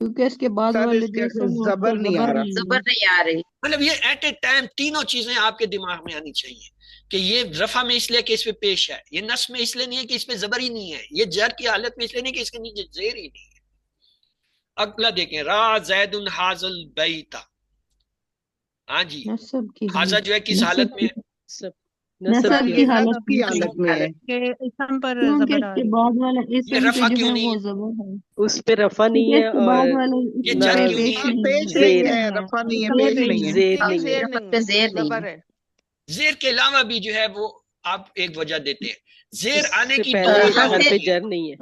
کیونکہ اس کے بعد سر والے اس جو کے اسم ہیں اس زبر پہ نہیں آ زبر رہا، نہیں زبر ہے۔ نہیں آ رہی۔ مطلب یہ ایٹ اے ٹائم تینوں چیزیں آپ کے دماغ میں آنی چاہیے کہ یہ رفع میں اس لیے کہ اس پہ پیش ہے، یہ نصب میں اس لیے نہیں ہے کہ اس پہ زبر ہی نہیں ہے، یہ جر کی حالت میں اس لیے نہیں کہ اس کے نیچے زیر ہی نہیں ہے۔ اگلا دیکھیں، را زید حاضل بیتا، ہاں جی، نصب کی حاضہ جو ہے کس حالت میں ہے؟ نصب کی حالت نصب کی حالت میں ہے، کہ اسم پر کیونکہ زبر اس آ کے رہی ہے۔ بعد والا یہ اسم پہ رفع جو کیوں ہے نہیں وہ ہے؟ زبر ہے، اس پہ رفع نہیں کیونکہ ہے اس کے اور بعد والے یہ اسم نہ جر پہ کیوں پیش نہیں ہے؟ نہیں پیش ہے، زیر نہیں ہے، رفع نہیں ہے، اسم پہ پیش نہیں ہے۔ زیر ہاں، نہیں ہے۔ زیر رفع نہیں پہ ہے، زیر نہیں زبر ہے۔ ہے۔ زیر کے علاوہ بھی جو ہے وہ آپ ایک وجہ دیتے ہیں، زیر اس آنے سے کی دو پہلے وجہ حرف ہوتی حرف ہیں، جر نہیں ہے،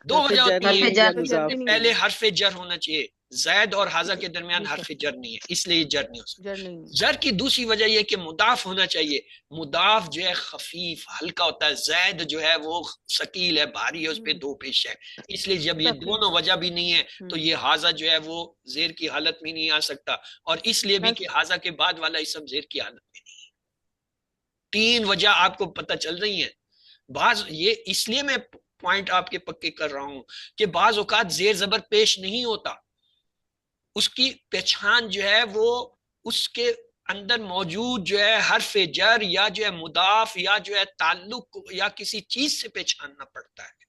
دو حرف وجہ جر ہوتی نہیں ہیں ہے یا حرف جر مضاف بھی نہیں پہلے ہے، حرف جر ہونا چاہیے، زید اور حاضہ کے درمیان جی حرف سر، جر نہیں ہے، اس لیے یہ جر نہیں ہو سکتا۔ جر نہیں ہے۔ جر کی دوسری وجہ یہ کہ مضاف ہونا چاہیے، مضاف جو ہے خفیف ہلکا ہوتا ہے، زید جو ہے وہ ثقیل ہے، بھاری ہے، اس پہ دو پیش ہے، اس لیے جب یہ ثقیل دونوں وجہ بھی نہیں ہے تو ہم۔ یہ حاضہ جو ہے وہ زیر کی حالت میں نہیں آ سکتا، اور اس لیے بھی بس کہ حاضہ کے بعد والا اسم زیر کی حالت میں نہیں ہے۔ تین وجہ آپ کو پتہ چل رہی ہیں۔ بعض یہ اس لیے میں پوائنٹ آپ کے پکے کر رہا ہوں کہ بعض اوقات زیر زبر پیش نہیں ہوتا، اس کی پہچان جو ہے وہ اس کے اندر موجود جو ہے حرف جر یا جو ہے مضاف یا جو ہے تعلق یا کسی چیز سے پہچاننا پڑتا ہے،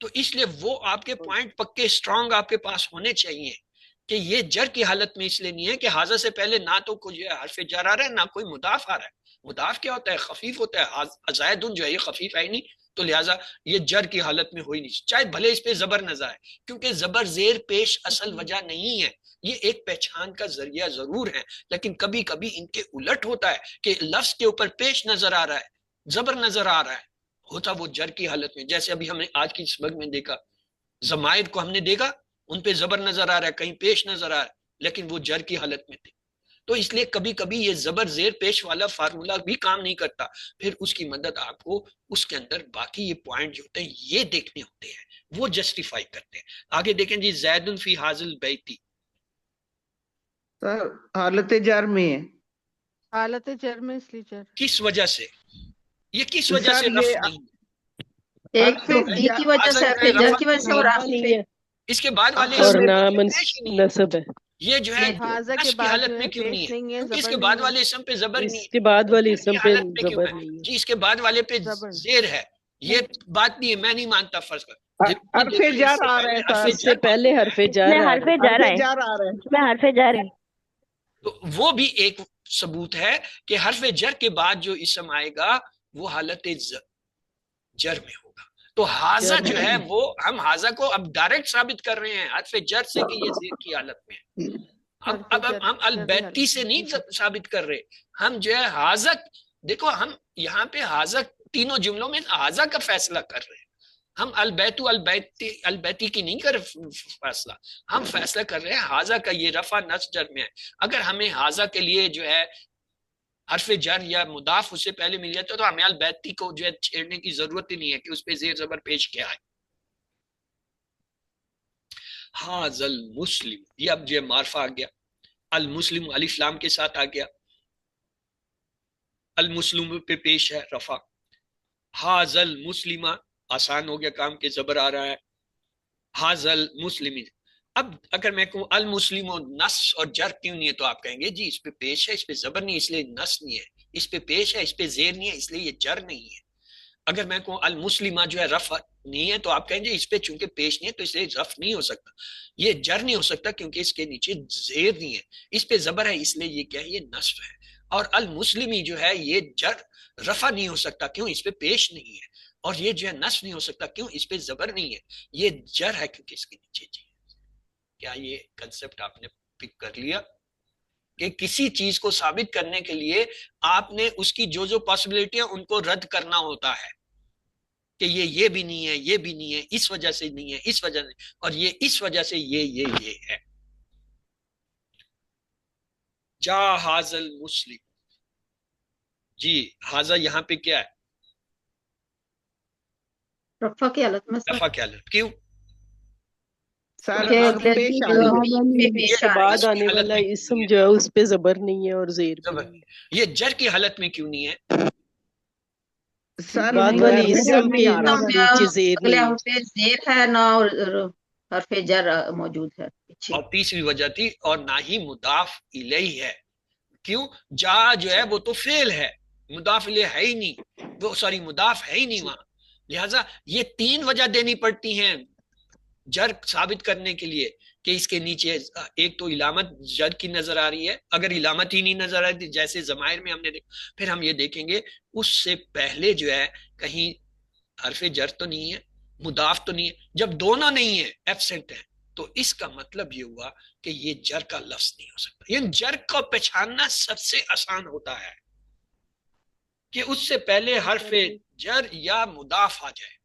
تو اس لیے وہ آپ کے پوائنٹ پکے اسٹرانگ آپ کے پاس ہونے چاہیے کہ یہ جر کی حالت میں اس لیے نہیں ہے کہ حاضہ سے پہلے نہ تو کوئی حرف جر آ رہا ہے نہ کوئی مضاف آ رہا ہے۔ مضاف کیا ہوتا ہے؟ خفیف ہوتا ہے، زائدن جو ہے یہ خفیف ہے ہی نہیں، تو لہٰذا یہ جر کی حالت میں ہو ہی نہیں، چاہے بھلے اس پہ زبر نظر آئے، کیونکہ زبر زیر پیش اصل وجہ نہیں ہے، یہ ایک پہچان کا ذریعہ ضرور ہے، لیکن کبھی کبھی ان کے الٹ ہوتا ہے کہ لفظ کے اوپر پیش نظر آ رہا ہے، زبر نظر آ رہا ہے، ہوتا وہ جر کی حالت میں، جیسے ابھی ہم نے آج کی سبق میں دیکھا، ضمائر کو ہم نے دیکھا ان پہ زبر نظر آ رہا ہے، کہیں پیش نظر آ رہا ہے، لیکن وہ جر کی حالت میں تھے، تو اس لیے کبھی کبھی یہ زبر زیر پیش والا فارمولا بھی کام نہیں کرتا، پھر اس کی مدد آپ کو اس کے اندر باقی یہ پوائنٹ جو ہوتے ہیں یہ دیکھنے ہوتے ہیں، وہ جسٹیفائی کرتے ہیں۔ آگے دیکھیں جی، زید فی حاضل بیتی، سر حالت جر میں ہے، حالت جر میں اس لیے جر کس وجہ سے؟ یہ کس وجہ سے سر رفع یہ نہیں؟ ایک حرف توفیق کی وجہ حاضہ سے، جو حرف ہے جر رفع کی وجہ سے، اور رفع آخر نہیں پہ ہے اس کے بعد والے اور اسم نہ پہ پیش ہی نہیں ہے، نصب ہے۔ یہ جو ہے حاضہ کے نصب کی بعد حالت جو میں ہے کیوں نہیں پیش ہے؟ نہیں ہے، کیونکہ اس زبر کے بعد نہیں ہے، والے اسم پہ زبر اس نہیں، کے بعد والے جر اسم کی پہ حالت میں کیوں زبر ہے؟ نہیں ہے۔ جی اس کے بعد والے پہ زبر زیر ہے، یہ بات نہیں ہے، میں نہیں مانتا، فرض کر حرف دیکھیں اس جر سے آ پہلے رہا ہے حرف سر، اس سے جر پہلے موجود حرف ہے، اس جر میں آ حرف رہا ہے۔ جر حرف ہے، جر آ رہا ہے، اس میں حرف جر ہے۔ تو وہ بھی ایک ثبوت ہے کہ حرف جر کے بعد جو اسم آئے گا وہ حالت جر میں ہوگا، تو حاضہ جر جو میں ہے وہ ہم حاضہ کو اب ڈائریکٹ ثابت کر رہے ہیں حرف جر سے کہ یہ زیر کی حالت میں ہے، حرف اب جر ہم جری البیتی حالت سے میں، جی نہیں سر۔ ثابت کر رہے، ہم جو ہے حاضہ، دیکھو ہم یہاں پہ حاضہ تینوں جملوں میں حاضہ کا فیصلہ کر رہے ہیں، ہم البیتی کی نہیں کر فیصلہ، ہم فیصلہ کر رہے ہیں حاضہ کا یہ رفع نصب جر میں ہے، اگر ہمیں حاضہ کے لیے جو ہے حرف جر یا مضاف اس سے پہلے مل جاتا تو ہمیں البیتی کو جو ہے چھیڑنے کی ضرورت ہی نہیں ہے کہ اس پہ زیر زبر پیش کیا ہے۔ حاضل مسلم، یہ اب جو ہے معرفہ آ گیا، المسلم الف لام کے ساتھ آ گیا، المسلم پہ پیش ہے رفع، حاضل مسلمہ آسان ہو گیا کام، کے زبر آ رہا ہے، حاضل مسلم۔ اب اگر میں کہوں المسلم و نص اور جر کیوں نہیں ہے تو آپ کہیں گے جی اس پہ پیش ہے، اس پہ زبر نہیں، اس لیے نص نہیں ہے، اس پہ پیش ہے، اس پہ زیر نہیں ہے، اس لیے یہ جر نہیں ہے۔ اگر میں کہوں المسلمہ جو ہے رفع نہیں ہے تو آپ کہیں گے اس پہ چونکہ پیش نہیں ہے تو اس لیے رفع نہیں ہو سکتا، یہ جر نہیں ہو سکتا کیونکہ اس کے نیچے زیر نہیں ہے، اس پہ زبر ہے اس لیے یہ کیا ہے، یہ نصب ہے۔ اور المسلمی جو ہے یہ جر رفع نہیں ہو سکتا، کیوں؟ اس پہ پیش نہیں ہے، اور یہ جو ہے نصب نہیں ہو سکتا، کیوں؟ اس پہ زبر نہیں ہے، یہ جر ہے کیونکہ اس کے نیچے جی۔ کیا یہ کنسپٹ آپ نے پک کر لیا کہ کسی چیز کو ثابت کرنے کے لیے آپ نے اس کی جو پاسبلٹیاں ان کو رد کرنا ہوتا ہے کہ یہ بھی نہیں ہے، یہ بھی نہیں ہے، اس وجہ سے نہیں ہے، اس وجہ سے، اور یہ اس وجہ سے یہ ہے۔ جا حاضل مسلم، جی حاضہ یہاں پہ کیا ہے؟ رفع کی حالت میں سر، رفع کی حالت، کیوں؟ سر کہ حرف پیش آ رہی ہے، پیش اس کے آ رہی بعد اس کی آنے حالت والا میں اسم جو ہے اس پہ زبر نہیں ہے اور زیر بھی زبر، نہیں ہے۔ یہ جر کی حالت میں کیوں نہیں ہے؟ سر بعد حرف والی جر اسم نہیں کے آ رہا، نیچے زیر اگلے نہیں حرف پہ زیر ہے نہ، اور حرف جر موجود ہے پیچھے. اور تیسری وجہ تھی اور نہ ہی مضاف الیہ ہے. کیوں؟ جا جو ہے وہ تو فعل ہے، مضاف الیہ ہے ہی نہیں، وہ سوری مضاف ہے ہی نہیں وہاں. لہٰذا یہ تین وجہ دینی پڑتی ہیں جر ثابت کرنے کے لیے کہ اس کے نیچے ایک تو علامت جر کی نظر آ رہی ہے، اگر علامت ہی نہیں نظر آ رہی جیسے ضمائر میں ہم نے پھر ہم یہ دیکھیں گے اس سے پہلے جو ہے کہیں حرف جر تو نہیں ہے، مضاف تو نہیں ہے. جب دونوں نہیں ہیں، ایبسنٹ ہیں، تو اس کا مطلب یہ ہوا کہ یہ جر کا لفظ نہیں ہو سکتا. یہ جر کو پہچاننا سب سے آسان ہوتا ہے کہ اس سے پہلے حرف جر یا مضاف آ جائے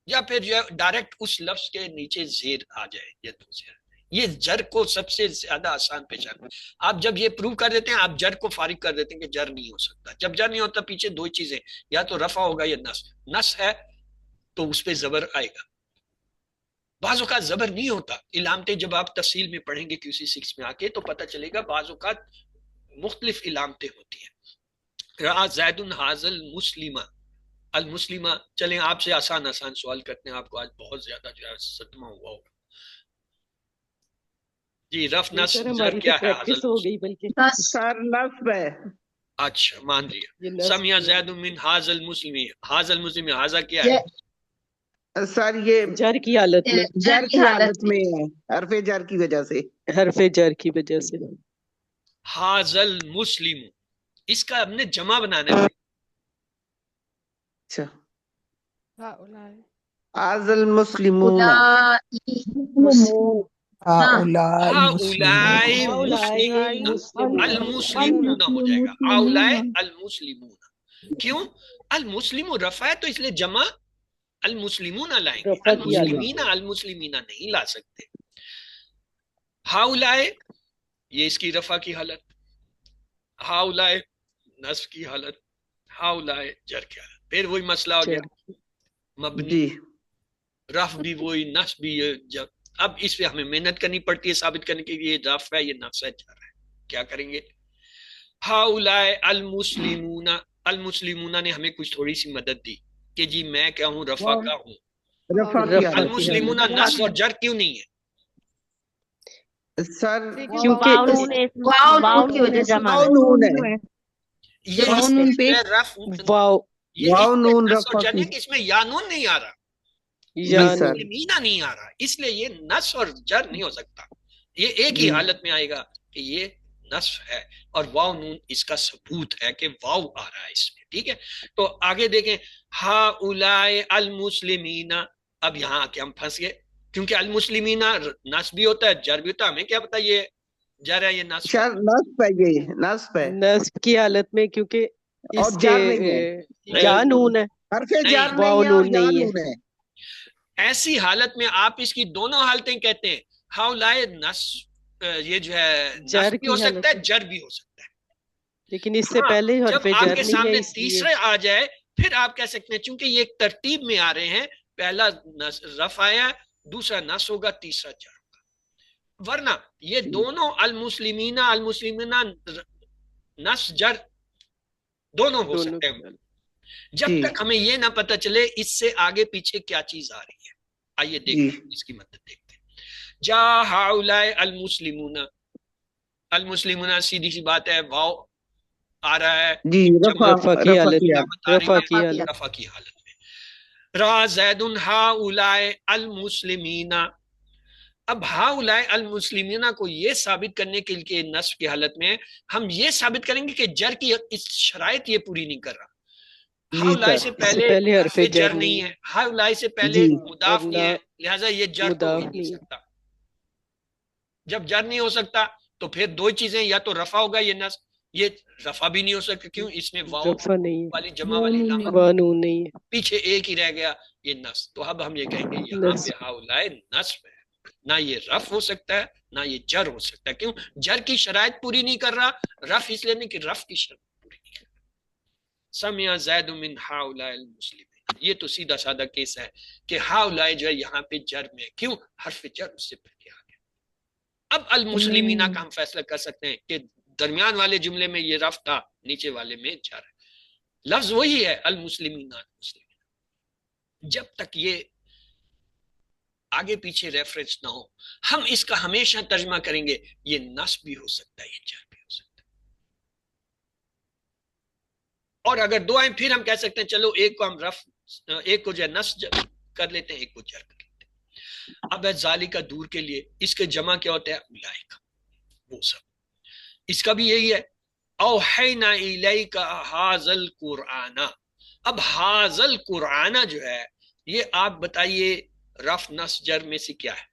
یا پھر جو ڈائریکٹ اس لفظ کے نیچے زیر آ جائے یا تو زیر. یہ جر کو سب سے زیادہ آسان پہچان. آپ جب یہ پروو کر دیتے ہیں آپ جر کو فارغ کر دیتے ہیں کہ جر نہیں ہو سکتا. جب جر نہیں ہوتا پیچھے دو چیزیں، یا تو رفع ہوگا یا نصب. نصب ہے تو اس پہ زبر آئے گا. بعض اوقات زبر نہیں ہوتا. علامتیں جب آپ تفصیل میں پڑھیں گے QC6 میں آ کے تو پتہ چلے گا بعض اوقات مختلف علامتیں ہوتی ہیں. رأى زید حاضل المسلمہ، المسلمہ. چلیں آپ سے آسان سوال کرتے ہیں، آپ کو آج بہت زیادہ جو ہے صدمہ ہوا ہوگا. جی رف نصب جر کیا ہے؟ پریکٹس ہو گئی بلکہ سر نصب ہے. اچھا مان لیا. یہ نصب سمع زید من حاضل المسلم، حاضل المسلم حاضا کیا ہے؟ سر یہ جر کی حالت میں، جر کی حالت میں ہے، حرف جر کی وجہ سے. حرف جر کی وجہ سے. حاضل مسلم، اس کا ہم نے جمع بنانا ہے. اچھا هؤلاء آز المسلمون. ہاؤلاء المسلمون ہو جائے گا. ہاؤلاء المسلمون. کیوں؟ المسلم رفع ہے تو اس لیے جمع المسلمون لائیں گے، المسلمین المسلمین نہیں لا سکتے. ہاؤلاء یہ اس کی رفع کی حالت، ہاؤلاء نصب کی حالت، ہاؤلاء جر کی حالت. پھر وہی مسئلہ ہو گیا مبنی، رفع بھی وہی، نصب بھی. جب اب اس پہ ہمیں محنت کرنی پڑتی ہے ثابت کرنے کے لیے یہ رفع ہے یہ نصب ہے جر ہے. کیا کریں گے؟ ہاؤلاء المسلمون، المسلمون نے ہمیں کچھ تھوڑی سی مدد دی کہ جی میں کیا ہوں؟ رفع کا ہوں. المسلمون نصب اور جر کیوں نہیں ہے؟ سر کیونکہ واو کی وجہ سے واو نون رفع کی، اس میں یا نون نہیں آ رہا، مسلمینہ نہیں آ رہا، اس لیے یہ نصب اور جر نہیں ہو سکتا. یہ ایک ہی حالت میں آئے گا کہ یہ نصب ہے اور واو نون اس کا ثبوت ہے کہ واو آ رہا ہے اس میں. ٹھیک ہے، تو آگے دیکھیں ہؤلاء المسلمین. اب یہاں آ کے ہم پھنس گئے کیونکہ المسلمین نصب بھی ہوتا ہے جر بھی ہوتا ہے. ہمیں کیا پتا یہ جر ہے یہ نصب ہے؟ نصب ہے، یہ نصب ہے نصب کی حالت میں کیونکہ اور اس جر کے نہیں ہے، جا نون ہے، حرف جر واو نہیں ہے اور نون جا نہیں ہے. نون ہے. ایسی حالت میں آپ اس کی دونوں حالتیں کہتے ہیں. ہؤلاء نصب یہ جو ہے جر نصب بھی ہو کی سکتا ہے حالت، جر بھی ہو سکتا ہے. لیکن اس سے ہاں، پہلے حرف جب آپ جر کے نہیں سامنے ہے اس لیے تیسرے آ جائے پھر آپ کہہ سکتے ہیں چونکہ یہ ایک ترتیب میں آ رہے ہیں، پہلا رفع آیا، دوسرا نصب ہوگا، تیسرا جر ہوگا. ورنہ یہ دونوں المسلمین المسلمین نصب جر دونوں ہو دونوں سکتے ہیں جب تک ہمیں یہ نہ پتہ چلے اس سے آگے پیچھے کیا چیز آ رہی ہے. آئیے دیکھتے ہیں اس کی مدد دیکھتے ہیں. جا ہؤلاء المسلمون، المسلمون سیدھی سی بات ہے واو آ رہا ہے رفع کی حالت، رفع کی حالت. رفع کی حالت میں. را زید ہؤلاء المسلمین. اب ہؤلاء المسلمین کو یہ ثابت کرنے کے لیے نصب کی حالت میں ہم یہ ثابت کریں گے کہ جر کی اس شرائط یہ پوری نہیں کر رہا. ہؤلاء سے پہلے حرف جر نہیں ہے، ہؤلاء سے پہلے مضاف نہیں ہے، لہٰذا یہ جر تو ہو نہیں سکتا. جب جر نہیں ہو سکتا تو پھر دو چیزیں، یا تو رفع ہوگا یہ نصب. یہ رفع بھی نہیں ہو سکتا کیوں؟ اس میں واو والی جمع والی علامت نہیں ہے، پیچھے ایک ہی رہ گیا یہ نصب. تو اب ہم یہ کہیں گے یہاں پہ ہؤلاء نصب ہے، نہ یہ رفع ہو سکتا ہے نہ یہ جر ہو سکتا ہے. کیوں؟ جر کی شرائط پوری نہیں کر رہا، رفع اس لیے نہیں کہ رفع کی شرط پوری نہیں کر رہا. سمع زید من ہؤلاء المسلمین، یہ تو سیدھا سادہ کیس ہے کہ ہؤلاء جو ہے یہاں پہ جر میں، کیوں؟ حرف جر اس سے پہلے آ گیا. اب المسلمین کا ہم فیصلہ کر سکتے ہیں کہ درمیان والے جملے میں یہ رفع تھا، نیچے والے میں جر ہے. لفظ وہی ہے المسلمین المسلمین. جب تک یہ آگے پیچھے ریفرنس نہ ہو. ہم اس کا ہمیشہ ترجمہ کریں گے یہ نصب بھی ہو سکتا ہے، یہ جر بھی ہو سکتا ہے. اور اگر دو آئیں پھر ہم کہہ سکتے ہیں چلو ایک کو ہم ایک کو جو ہے نصب کر لیتے ہیں، ایک کو جر کر لیتے ہیں. اب ہے ذالکہ دور کے لیے، اس کے جمع کیا ہوتا ہے؟ اولئک، وہ سب. اس کا بھی یہی ہے اوحینا الیک ھذا القرآن. اب ھذا القرآن جو ہے یہ آپ بتائیے رف نصب جر میں سے کیا ہے؟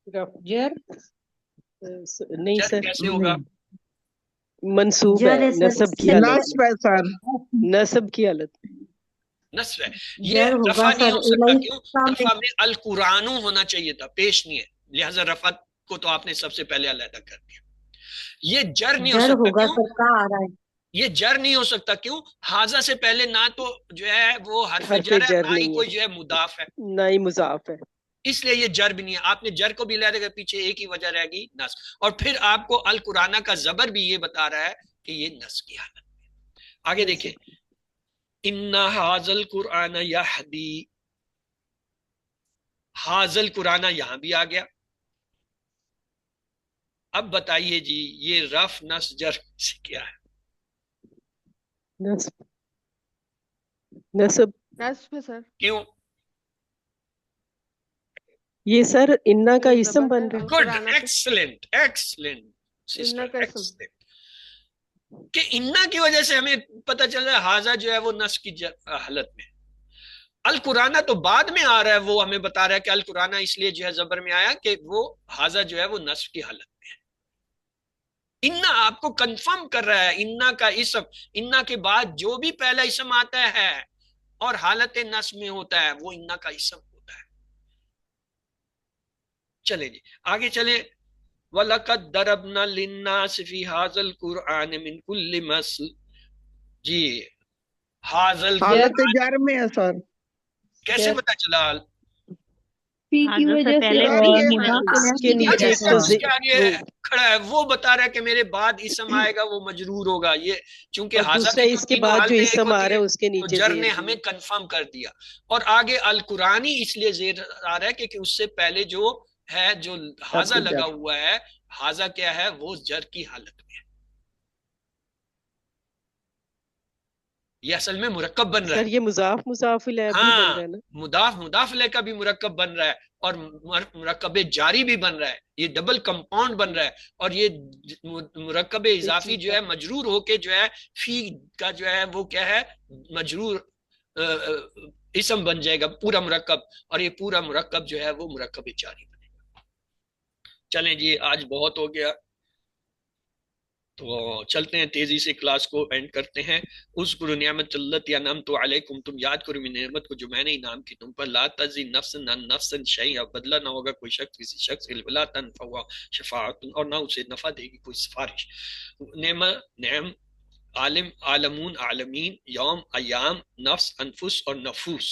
جر نہیں جر سر، کیسے ہوگا؟ منصوب ہے، جر ہے سر، نصب کی حالت نصب ہے سر، نصب کی حالت میں. نصب ہے. یہ جر ہوگا رفع نہیں سر ہو سکتا، الیک کیوں؟ کا رفع میں القرآن ہونا چاہیے تھا، پیش نہیں ہے، لہذا رفع کو تو آپ نے سب سے پہلے علیحدہ کر دیا. یہ جر نہیں ہو جر سکتا، ہوگا کیوں؟ سر، کا آ رہا ہے. یہ جر نہیں ہو سکتا، کیوں؟ حاضہ سے پہلے نہ تو جو ہے وہ حرف حرف جر ہے، جر نہ ہی نہیں کوئی ہے، جو ہے مضاف ہے، نہ ہی مضاف ہے، اس لیے یہ جر بھی نہیں ہے. آپ نے جر کو بھی لے دے، پیچھے ایک ہی وجہ رہے گی، نصب. اور پھر آپ کو القرآن کا زبر بھی یہ بتا رہا ہے کہ یہ نصب کی حالت میں. آگے دیکھیں، ان ھذا القرآن یہدی، ھذا القرآن یہاں بھی آ گیا. اب بتائیے جی یہ رف نصب جر سے کیا ہے؟ نصب نصب. نصب ہے سر. کیوں؟ یہ سر انا کا یہ اسم زبر بن ہے رہا ہے. گڈ، القرآن پہ ایکسلنٹ ایکسلنٹ انہ سسٹر، کا اسم. ایکسلنٹ. کہ انا کی وجہ سے ہمیں پتہ چل رہا ہے حاضہ جو ہے وہ نصب کی حالت میں. القرآن تو بعد میں آ رہا ہے، وہ ہمیں بتا رہا ہے کہ القرآن اس لیے جو ہے زبر میں آیا کہ وہ حاضہ جو ہے وہ نصب کی حالت میں ہے. انا آپ کو کنفرم کر رہا ہے انا کا اسم، انا کے بعد جو بھی پہلا اسم آتا ہے اور حالت نصب میں ہوتا ہے وہ انا کا اسم ہوتا ہے. چلے جی آگے چلے. وَلَقَدْ ضَرَبْنَا لِلنَّاسِ فِي هَذَا الْقُرْآنِ مِنْ كُلِّ مَثْلٍ. جی حاضل حالت جر میں ہے سر. کیسے پتا چلا؟ فی کی حاضر سے وجہ سے پہلے سر فی یہ مضاف اس الیہ کے کی نیچے وجہ ایک سے تو اس کے آگے وہ کھڑا ہے، وہ بتا رہا ہے کہ میرے بعد اسم آئے گا وہ مجرور ہوگا. یہ چونکہ اور حاضہ دوسرا کی جو اس کے تینوں بعد جو حالتیں ایک اسم آ ہوتی رہا ہیں ہے اس کے تو نیچے جر زیر نے بھی ہمیں ہے. کنفرم کر دیا. اور آگے القرآنی اس لیے زیر آ رہا ہے کہ اس سے پہلے جو ہے جو حاضہ حرف لگا جر. ہوا ہے، حاضہ کیا ہے؟ وہ جر کی حالت میں ہے. یہ اصل میں مرکب بن رہا سر ہے. یہ مضاف مضاف الیہ بھی بن ہاں رہا ہے نا. مضاف الیہ کا بھی مرکب بن رہا ہے اور مرکب جاری بھی بن رہا ہے. یہ ڈبل کمپاؤنڈ بن رہا ہے. اور یہ مرکب اضافی جو ہے مجرور ہو کے جو ہے فی کا جو ہے وہ کیا ہے؟ مجرور اسم بن جائے گا پورا مرکب، اور یہ پورا مرکب جو ہے وہ مرکب جاری بنے گا. چلیں جی آج بہت ہو گیا، تو چلتے ہیں تیزی سے کلاس کو اینڈ کرتے ہیں. اذکروا نعمت اللتی انعمت علیکم، تم یاد کرو میری نعمت کو جو میں نے انعام کی تم پر. لا تجزی نفس عن نفس شیئا، بدلہ نہ ہوگا کوئی شخص کسی شخص کے لیے. ولا تنفع شفاعت، اور نہ اسے نفع دے گی کوئی سفارش. نعم عالم عالمون عالمین، یوم ایام، نفس انفس اور نفوس،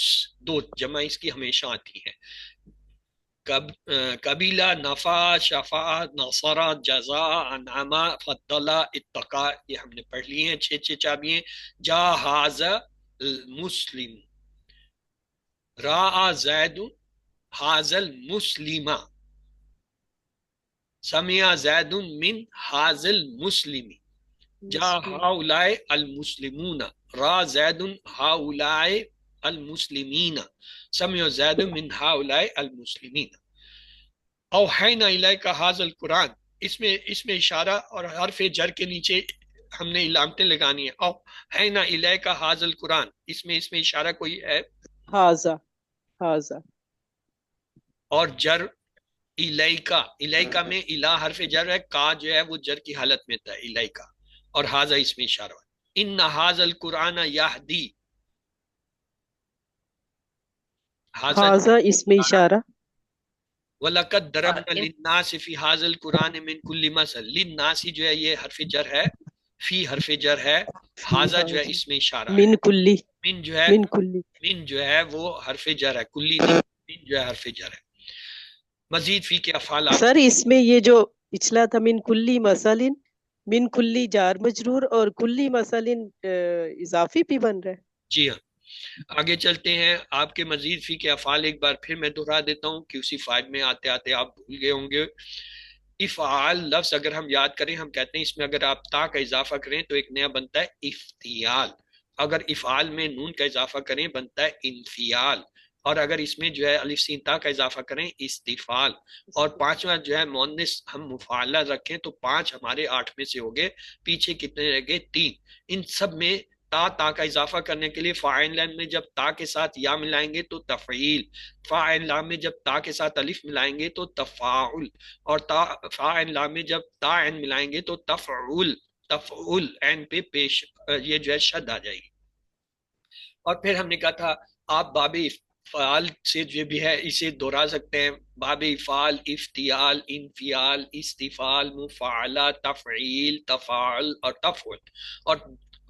دو جمع اس کی ہمیشہ آتی ہیں. قبیلہ، نفع، شفا، نصرہ، جزا، انعما، فضلہ، اتقا، یہ ہم نے پڑھ لی ہیں 6 چابیاں. جا حاض المسلم، راء زید حاض المسلمہ، سمع زید من حاض المسلم. جا ہاؤلاء المسلمون، را زید ہاؤلاء المسلمین، سمع زید من ہاؤلاء المسلمین. اوحینا الیک ھذا القرآن، اس میں اشارہ اور حرف جر کے نیچے ہم نے علامتیں لگانی ہیں. اوحینا الیک ھذا القرآن، اس میں اشارہ کوئی ہے؟ حاضہ حاضہ. اور جر الیکا، الیکا میں الہ حرف جر ہے، کا جو ہے وہ جر کی حالت میں تھا الیکا، اور حاضہ اس میں اشارہ ہے. ان ھذا القرآن یہدی، حاضہ اس میں اشارہ. وَلَقَدْ ضَرَبْنَا لِلنَّاسِ فِي هَذَا الْقُرْآنِ مِنْ كُلِّ مَثَلٍ. لِلنَّاسِ جو ہے یہ حرف جر ہے، فی حرف جر ہے، حاضہ جو ہے اس میں اشارہ ہے. من کلی، من جو ہے من کلی، من جو ہے وہ حرف جر ہے، کلی نہیں، من جو ہے حرف جر ہے. مزید فی کے افعال آپ سر اس میں یہ جو پچھلا تھا من کلی مثلن، من کلی جار مجرور اور کلی مثلن اضافی بھی بن رہا ہے. جی ہاں آگے چلتے ہیں. آپ کے مزید فی کے افعال ایک بار پھر میں دہرا دیتا ہوں کہ اسی فائد میں آتے آتے آپ بھول گئے ہوں گے. افعال لفظ اگر ہم یاد کریں، ہم کہتے ہیں اس میں اگر آپ تا کا اضافہ کریں تو ایک نیا بنتا ہے افتیال. اگر افعال میں نون کا اضافہ کریں بنتا ہے انفیال. اور اگر اس میں جو ہے الف سین تا کا اضافہ کریں استفال. اور پانچواں جو ہے مؤنث ہم مفعلہ رکھیں تو 5 ہمارے 8 میں سے ہو گئے. پیچھے کتنے رہ گئے؟ 3. ان سب میں تا کا اضافہ کرنے کے لیے فاعل لام میں جب تا کے ساتھ یا ملائیں گے تو تفعیل، فاعل لام میں جب تا کے ساتھ الف ملائیں گے تو تفاعل، اور فاعل لام میں جب تا عین ملائیں گے تو تفعول. تفعول عین پہ پیش یہ جو ہے شد آ جائے گی. اور پھر ہم نے کہا تھا آپ باب افعال سے جو بھی ہے اسے دہرا سکتے ہیں. باب افعال، افتیال، انفیال، استفال، مفاعلہ، تفعیل، تفاعل اور تفعل. اور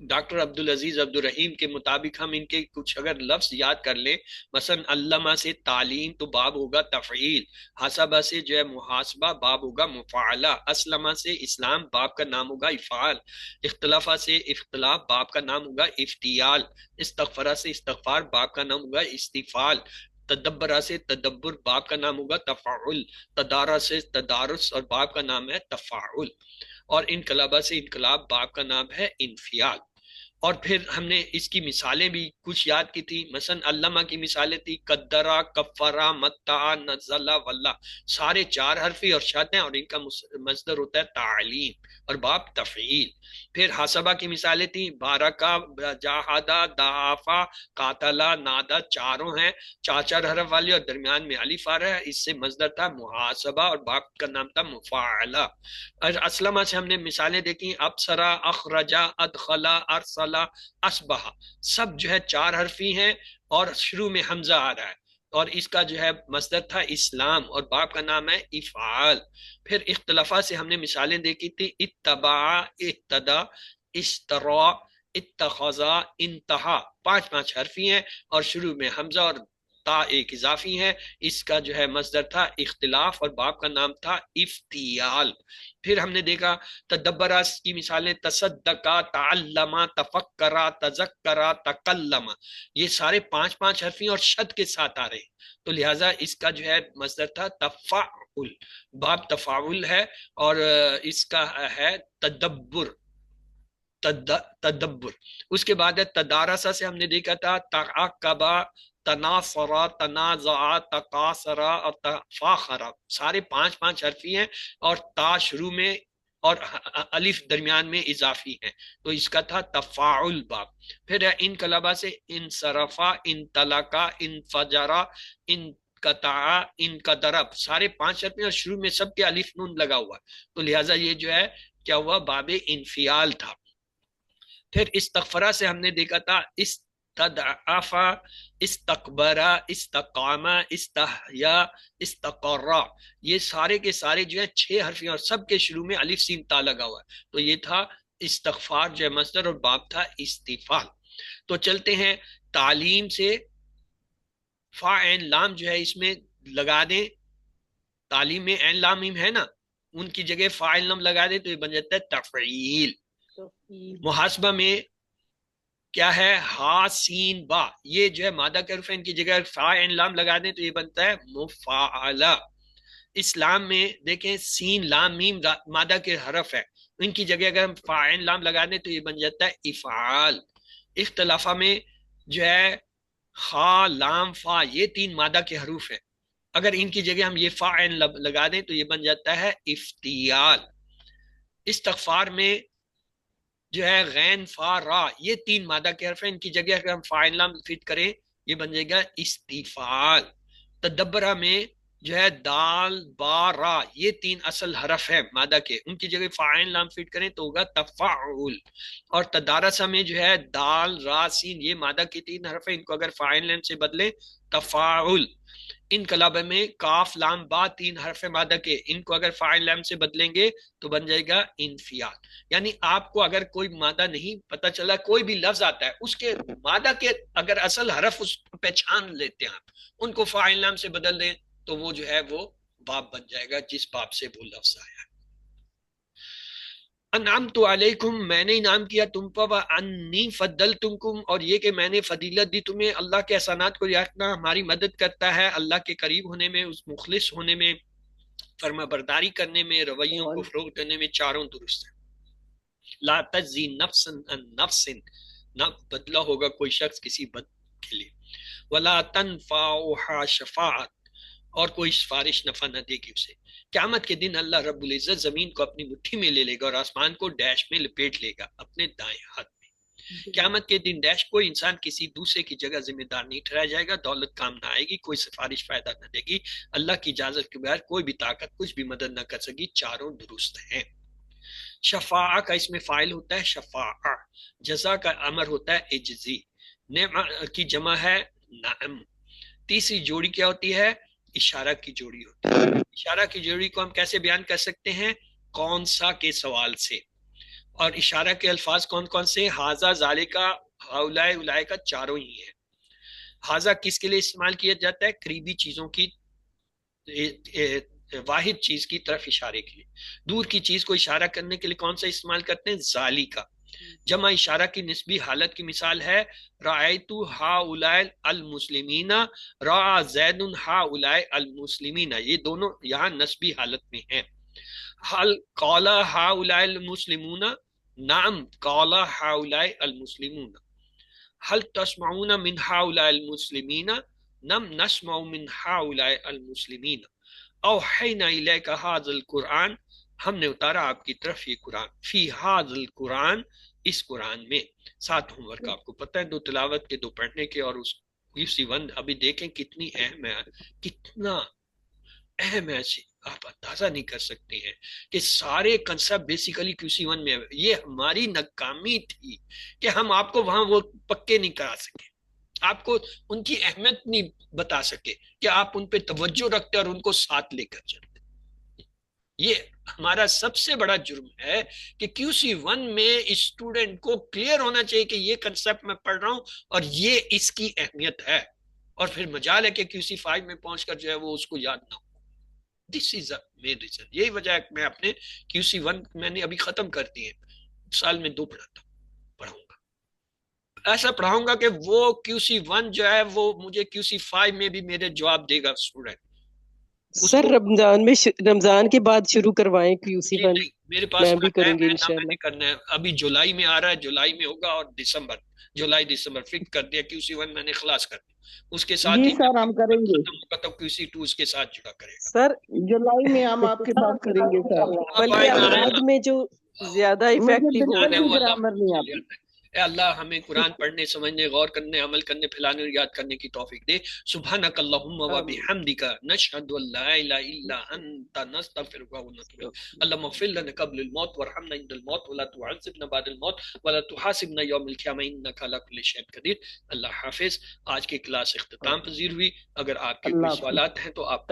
ڈاکٹر عبدالعزیز عبدالرحیم کے مطابق ہم ان کے کچھ اگر لفظ یاد کر لیں، مثلا علامہ سے تعلیم تو باب ہوگا تفعیل، حسبہ سے جو ہے محاسبہ باب ہوگا مفاعلہ، اسلمہ سے اسلام باب کا نام ہوگا افعال، اختلافہ سے اختلاف باب کا نام ہوگا افتیال، استغفرہ سے استغفار باب کا نام ہوگا استفال، تدبرہ سے تدبر باب کا نام ہوگا تفاعل، تدارہ سے تدارس اور باب کا نام ہے تفاعل، اور انقلابہ سے انقلاب باب کا نام ہے انفیال. اور پھر ہم نے اس کی مثالیں بھی کچھ یاد کی تھی. مثلا علامہ کی مثالیں تھی قدرہ، کفرہ، متع، نزلہ، واللہ، سارے 4 حرفی اور شد ہیں اور ان کا مصدر ہوتا ہے تعلیم اور باب تفعیل. پھر حسبہ کی مثالیں تھیں بارکہ، جاہدہ، دعافہ، قاتلہ، نادہ، چاروں ہیں 4 حرف والی اور درمیان میں الف آ رہا ہے. اس سے مصدر تھا محاسبہ اور باب کا نام تھا مفاعلہ. اسلمہ سے ہم نے مثالیں دیکھی ابصرہ، اخرجہ، ادخلہ، ارسلہ، اصبح، سب جو ہے 4 حرفی ہیں اور شروع میں حمزہ آ رہا ہے، اور اس کا جو ہے مصدر تھا اسلام اور باب کا نام ہے افعال. پھر اختلافہ سے ہم نے مثالیں دیکھی تھی اتبع، اہتدى، اشترى، اتخذا، انتہا، 5 حرفی ہیں اور شروع میں حمزہ اور تا ایک اضافی ہے. اس کا جو ہے مصدر تھا اختلاف اور باب کا نام تھا افتیال. پھر ہم نے دیکھا تدبرہ کی مثالیں تصدقہ، تعلمہ، تفکرہ، تذکرہ، تکلمہ، یہ سارے 5 حرفی اور شد کے ساتھ آ رہے ہیں، تو لہٰذا اس کا جو ہے مصدر تھا تفاعل، باب تفاعل ہے. اور اس کا ہے تدبر، تدبر. اس کے بعد ہے تدارسہ سے ہم نے دیکھا تھا تعاقبہ، تناصرہ، تنازعہ، تقاصرہ اور تفاخرہ، سارے 5 حرفی ہیں اور تا شروع میں اور الف درمیان میں اضافی ہیں، تو اس کا تھا تفاعل باب. پھر انقلابہ سے انصرفہ، انطلقہ، انفجرہ، انقطع، انقدرب، سارے 5 حرفی اور شروع میں سب کے الف نون لگا ہوا، تو لہٰذا یہ جو ہے کیا ہوا باب انفیال تھا. پھر استغفرہ سے ہم نے دیکھا تھا استضعف، استکبر، استقام، استحیا، استقرا، یہ سارے کے سارے جو ہیں 6 حرفی اور سب کے شروع میں الف سین تا لگا ہوا ہے، تو یہ تھا استغفار جو ہے مصدر اور باب تھا استفال. تو چلتے ہیں تعلیم سے فا عین لام جو ہے اس میں لگا دیں، تعلیم میں عین لام میم ہے نا، ان کی جگہ فا عین لام لگا دیں تو یہ بن جاتا ہے تفعیل. محاسبہ میں کیا ہے ہا سین با، یہ جو ہے مادہ کے حرف ہیں، ان کی جگہ فا عین لام لگا دیں تو یہ بنتا ہے مفاعلہ. اسلام میں دیکھیں سین لام میم مادہ کے حرف ہے، ان کی جگہ اگر ہم فا عین لام لگا دیں تو یہ بن جاتا ہے افعال. اختلافہ میں جو ہے خا لام فا، یہ 3 مادہ کے حروف ہیں، اگر ان کی جگہ ہم یہ فا عین لگا دیں تو یہ بن جاتا ہے افتیال. استغفار میں جو ہے غین فا را، یہ 3 مادہ کے حرف ہیں، ان کی جگہ اگر ہم فاعل لام فٹ کریں یہ بن جائے گا استفعال. تدبرہ میں جو ہے دال با را، یہ 3 اصل حرف ہیں مادہ کے، ان کی جگہ فاعل لام فٹ کریں تو ہوگا تفعول. اور تدارسہ میں جو ہے دال را سین، یہ مادہ کے 3 حرف ہیں، ان کو اگر فاعل لام سے بدلیں تفاعل. انقلاب میں کاف لام با 3 حرف مادہ کے، ان کو اگر فاعل لام سے بدلیں گے تو بن جائے گا انفیال. یعنی آپ کو اگر کوئی مادہ نہیں پتہ چلا، کوئی بھی لفظ آتا ہے اس کے مادہ کے اگر اصل حرف اس پہچان لیتے ہیں ان کو فاعل لام سے بدل دیں تو وہ جو ہے وہ باب بن جائے گا جس باب سے وہ لفظ آیا. انعمت علیکم میں نے انعام کیا تم پر، وانی فضلتکم اور یہ کہ میں نے فضیلت دی تمہیں. اللہ کے احسانات کو یاد رکھنا ہماری مدد کرتا ہے اللہ کے قریب ہونے میں، اس مخلص ہونے میں، فرما برداری کرنے میں، رویوں کو فروغ دینے میں، چاروں درست ہیں. لا تجزی نفس عن نفس نہ بدلہ ہوگا کوئی شخص کسی بد کے لیے. ولا تنفعها شفاعت اور کوئی سفارش نفع نہ دے گی اسے. قیامت کے دن اللہ رب العزت زمین کو اپنی مٹھی میں لے لے گا اور آسمان کو ڈیش میں لپیٹ لے گا اپنے دائیں ہاتھ میں. قیامت کے دن ڈیش کوئی انسان کسی دوسرے کی جگہ ذمہ دار نہیں ٹھہرایا جائے گا، دولت کام نہ آئے گی، کوئی سفارش فائدہ نہ دے گی، اللہ کی اجازت کے بغیر کوئی بھی طاقت کچھ بھی مدد نہ کر سکے. چاروں درست ہیں. شفاعہ کا اس میں فاعل ہوتا ہے شفاعہ، جزا کا امر ہوتا ہے اجزی، نعم کی جمع ہے نعم. تیسری جوڑی کیا ہوتی ہے؟ اشارہ کی جوڑی ہوتی ہے. اشارہ کی جوڑی کو ہم کیسے بیان کر سکتے ہیں؟ کون سا کے سوال سے. اور اشارہ کے الفاظ کون کون سے؟ ہاذا ذالکا ہاؤلائے اولائکا چاروں ہی ہیں. ہاذا کس کے لیے استعمال کیا جاتا ہے؟ قریبی چیزوں کی واحد چیز کی طرف اشارے کے لیے. دور کی چیز کو اشارہ کرنے کے لیے کون سا استعمال کرتے ہیں؟ ذالی کا. جمع اشارہ کی نسبی حالت کی مثال ہے رأیت ہؤلاء المسلمین، رأى زید ہؤلاء المسلمین. یہ دونوں یہاں نسبی حالت میں ہیں. هل قال هؤلاء المسلمون؟ نعم قال هؤلاء المسلمون. هل تسمعون من هؤلاء المسلمین؟ نعم نسمع من هؤلاء المسلمین. اوحینا الیک ھذا القرآن، ہم نے اتارا آپ کی طرف یہ قرآن، فی ھذا القرآن، اس قرآن میں. 7 ہوم ورک آپ کو پتہ ہے، 2 تلاوت کے 2 پڑھنے کے، اور اس QC1 ابھی دیکھیں کتنی اہم ہے، کتنا اہم ہے. آپ اندازہ نہیں کر سکتے ہیں کہ سارے کنسپٹ بیسیکلی QC1 میں ہے. یہ ہماری ناکامی تھی کہ ہم آپ کو وہاں وہ پکے نہیں کرا سکے، آپ کو ان کی اہمیت نہیں بتا سکے کہ آپ ان پہ توجہ رکھتے اور ان کو ساتھ لے کر چلتے. یہ ہمارا سب سے بڑا جرم ہے کہ QC1 میں اسٹوڈنٹ کو کلیئر ہونا چاہیے کہ یہ کنسپٹ میں پڑھ رہا ہوں اور یہ اس کی اہمیت ہے، اور پھر مجال ہے کہ QC5 میں پہنچ کر جو ہے وہ اس کو یاد نہ ہو. دس از مین ریزن. یہی وجہ ہے کہ میں اپنے QC1 میں نے ابھی ختم کر دیے، سال میں 2 پڑھاتا ہوں، پڑھاؤں گا، ایسا پڑھاؤں گا کہ وہ QC1 جو ہے وہ مجھے QC5 میں بھی میرے جواب دے گا اسٹوڈنٹ. سر رمضان کے بعد شروع کروائیں QC1. میرے پاس میں بھی کروں گی انشاءاللہ. میں کرنا ہے. ابھی جولائی میں آ رہا ہے، جولائی میں ہوگا، اور دسمبر فکس کر دیا. QC1 میں نے خلاص کر دیا، اس کے ساتھ جی سر ہم کریں گے. تو QC2 اس کے ساتھ جڑا کرے گا. سر جولائی میں ہم آپ کے ساتھ کریں گے سر، بلکہ افراد میں جو زیادہ افیکٹو ہو. گرامر نہیں آتی. اے اللہ ہمیں قرآن پڑھنے، سمجھنے، غور کرنے، عمل کرنے، پھیلانے اور یاد کرنے کی توفیق دے. سبحانک اللہم و بحمدک نشہد ان لا الہ الا انت نستغفرک و نتوب الیک. اللہم اغفر لنا قبل الموت وارحمنا عند الموت ولا تعذبنا بعد الموت ولا تحاسبنا یوم القیامہ انک علی کل شیء قدیر. اللہ حافظ. آج کی کلاس اختتام پذیر ہوئی. اگر آپ کے کوئی سوالات ہیں تو آپ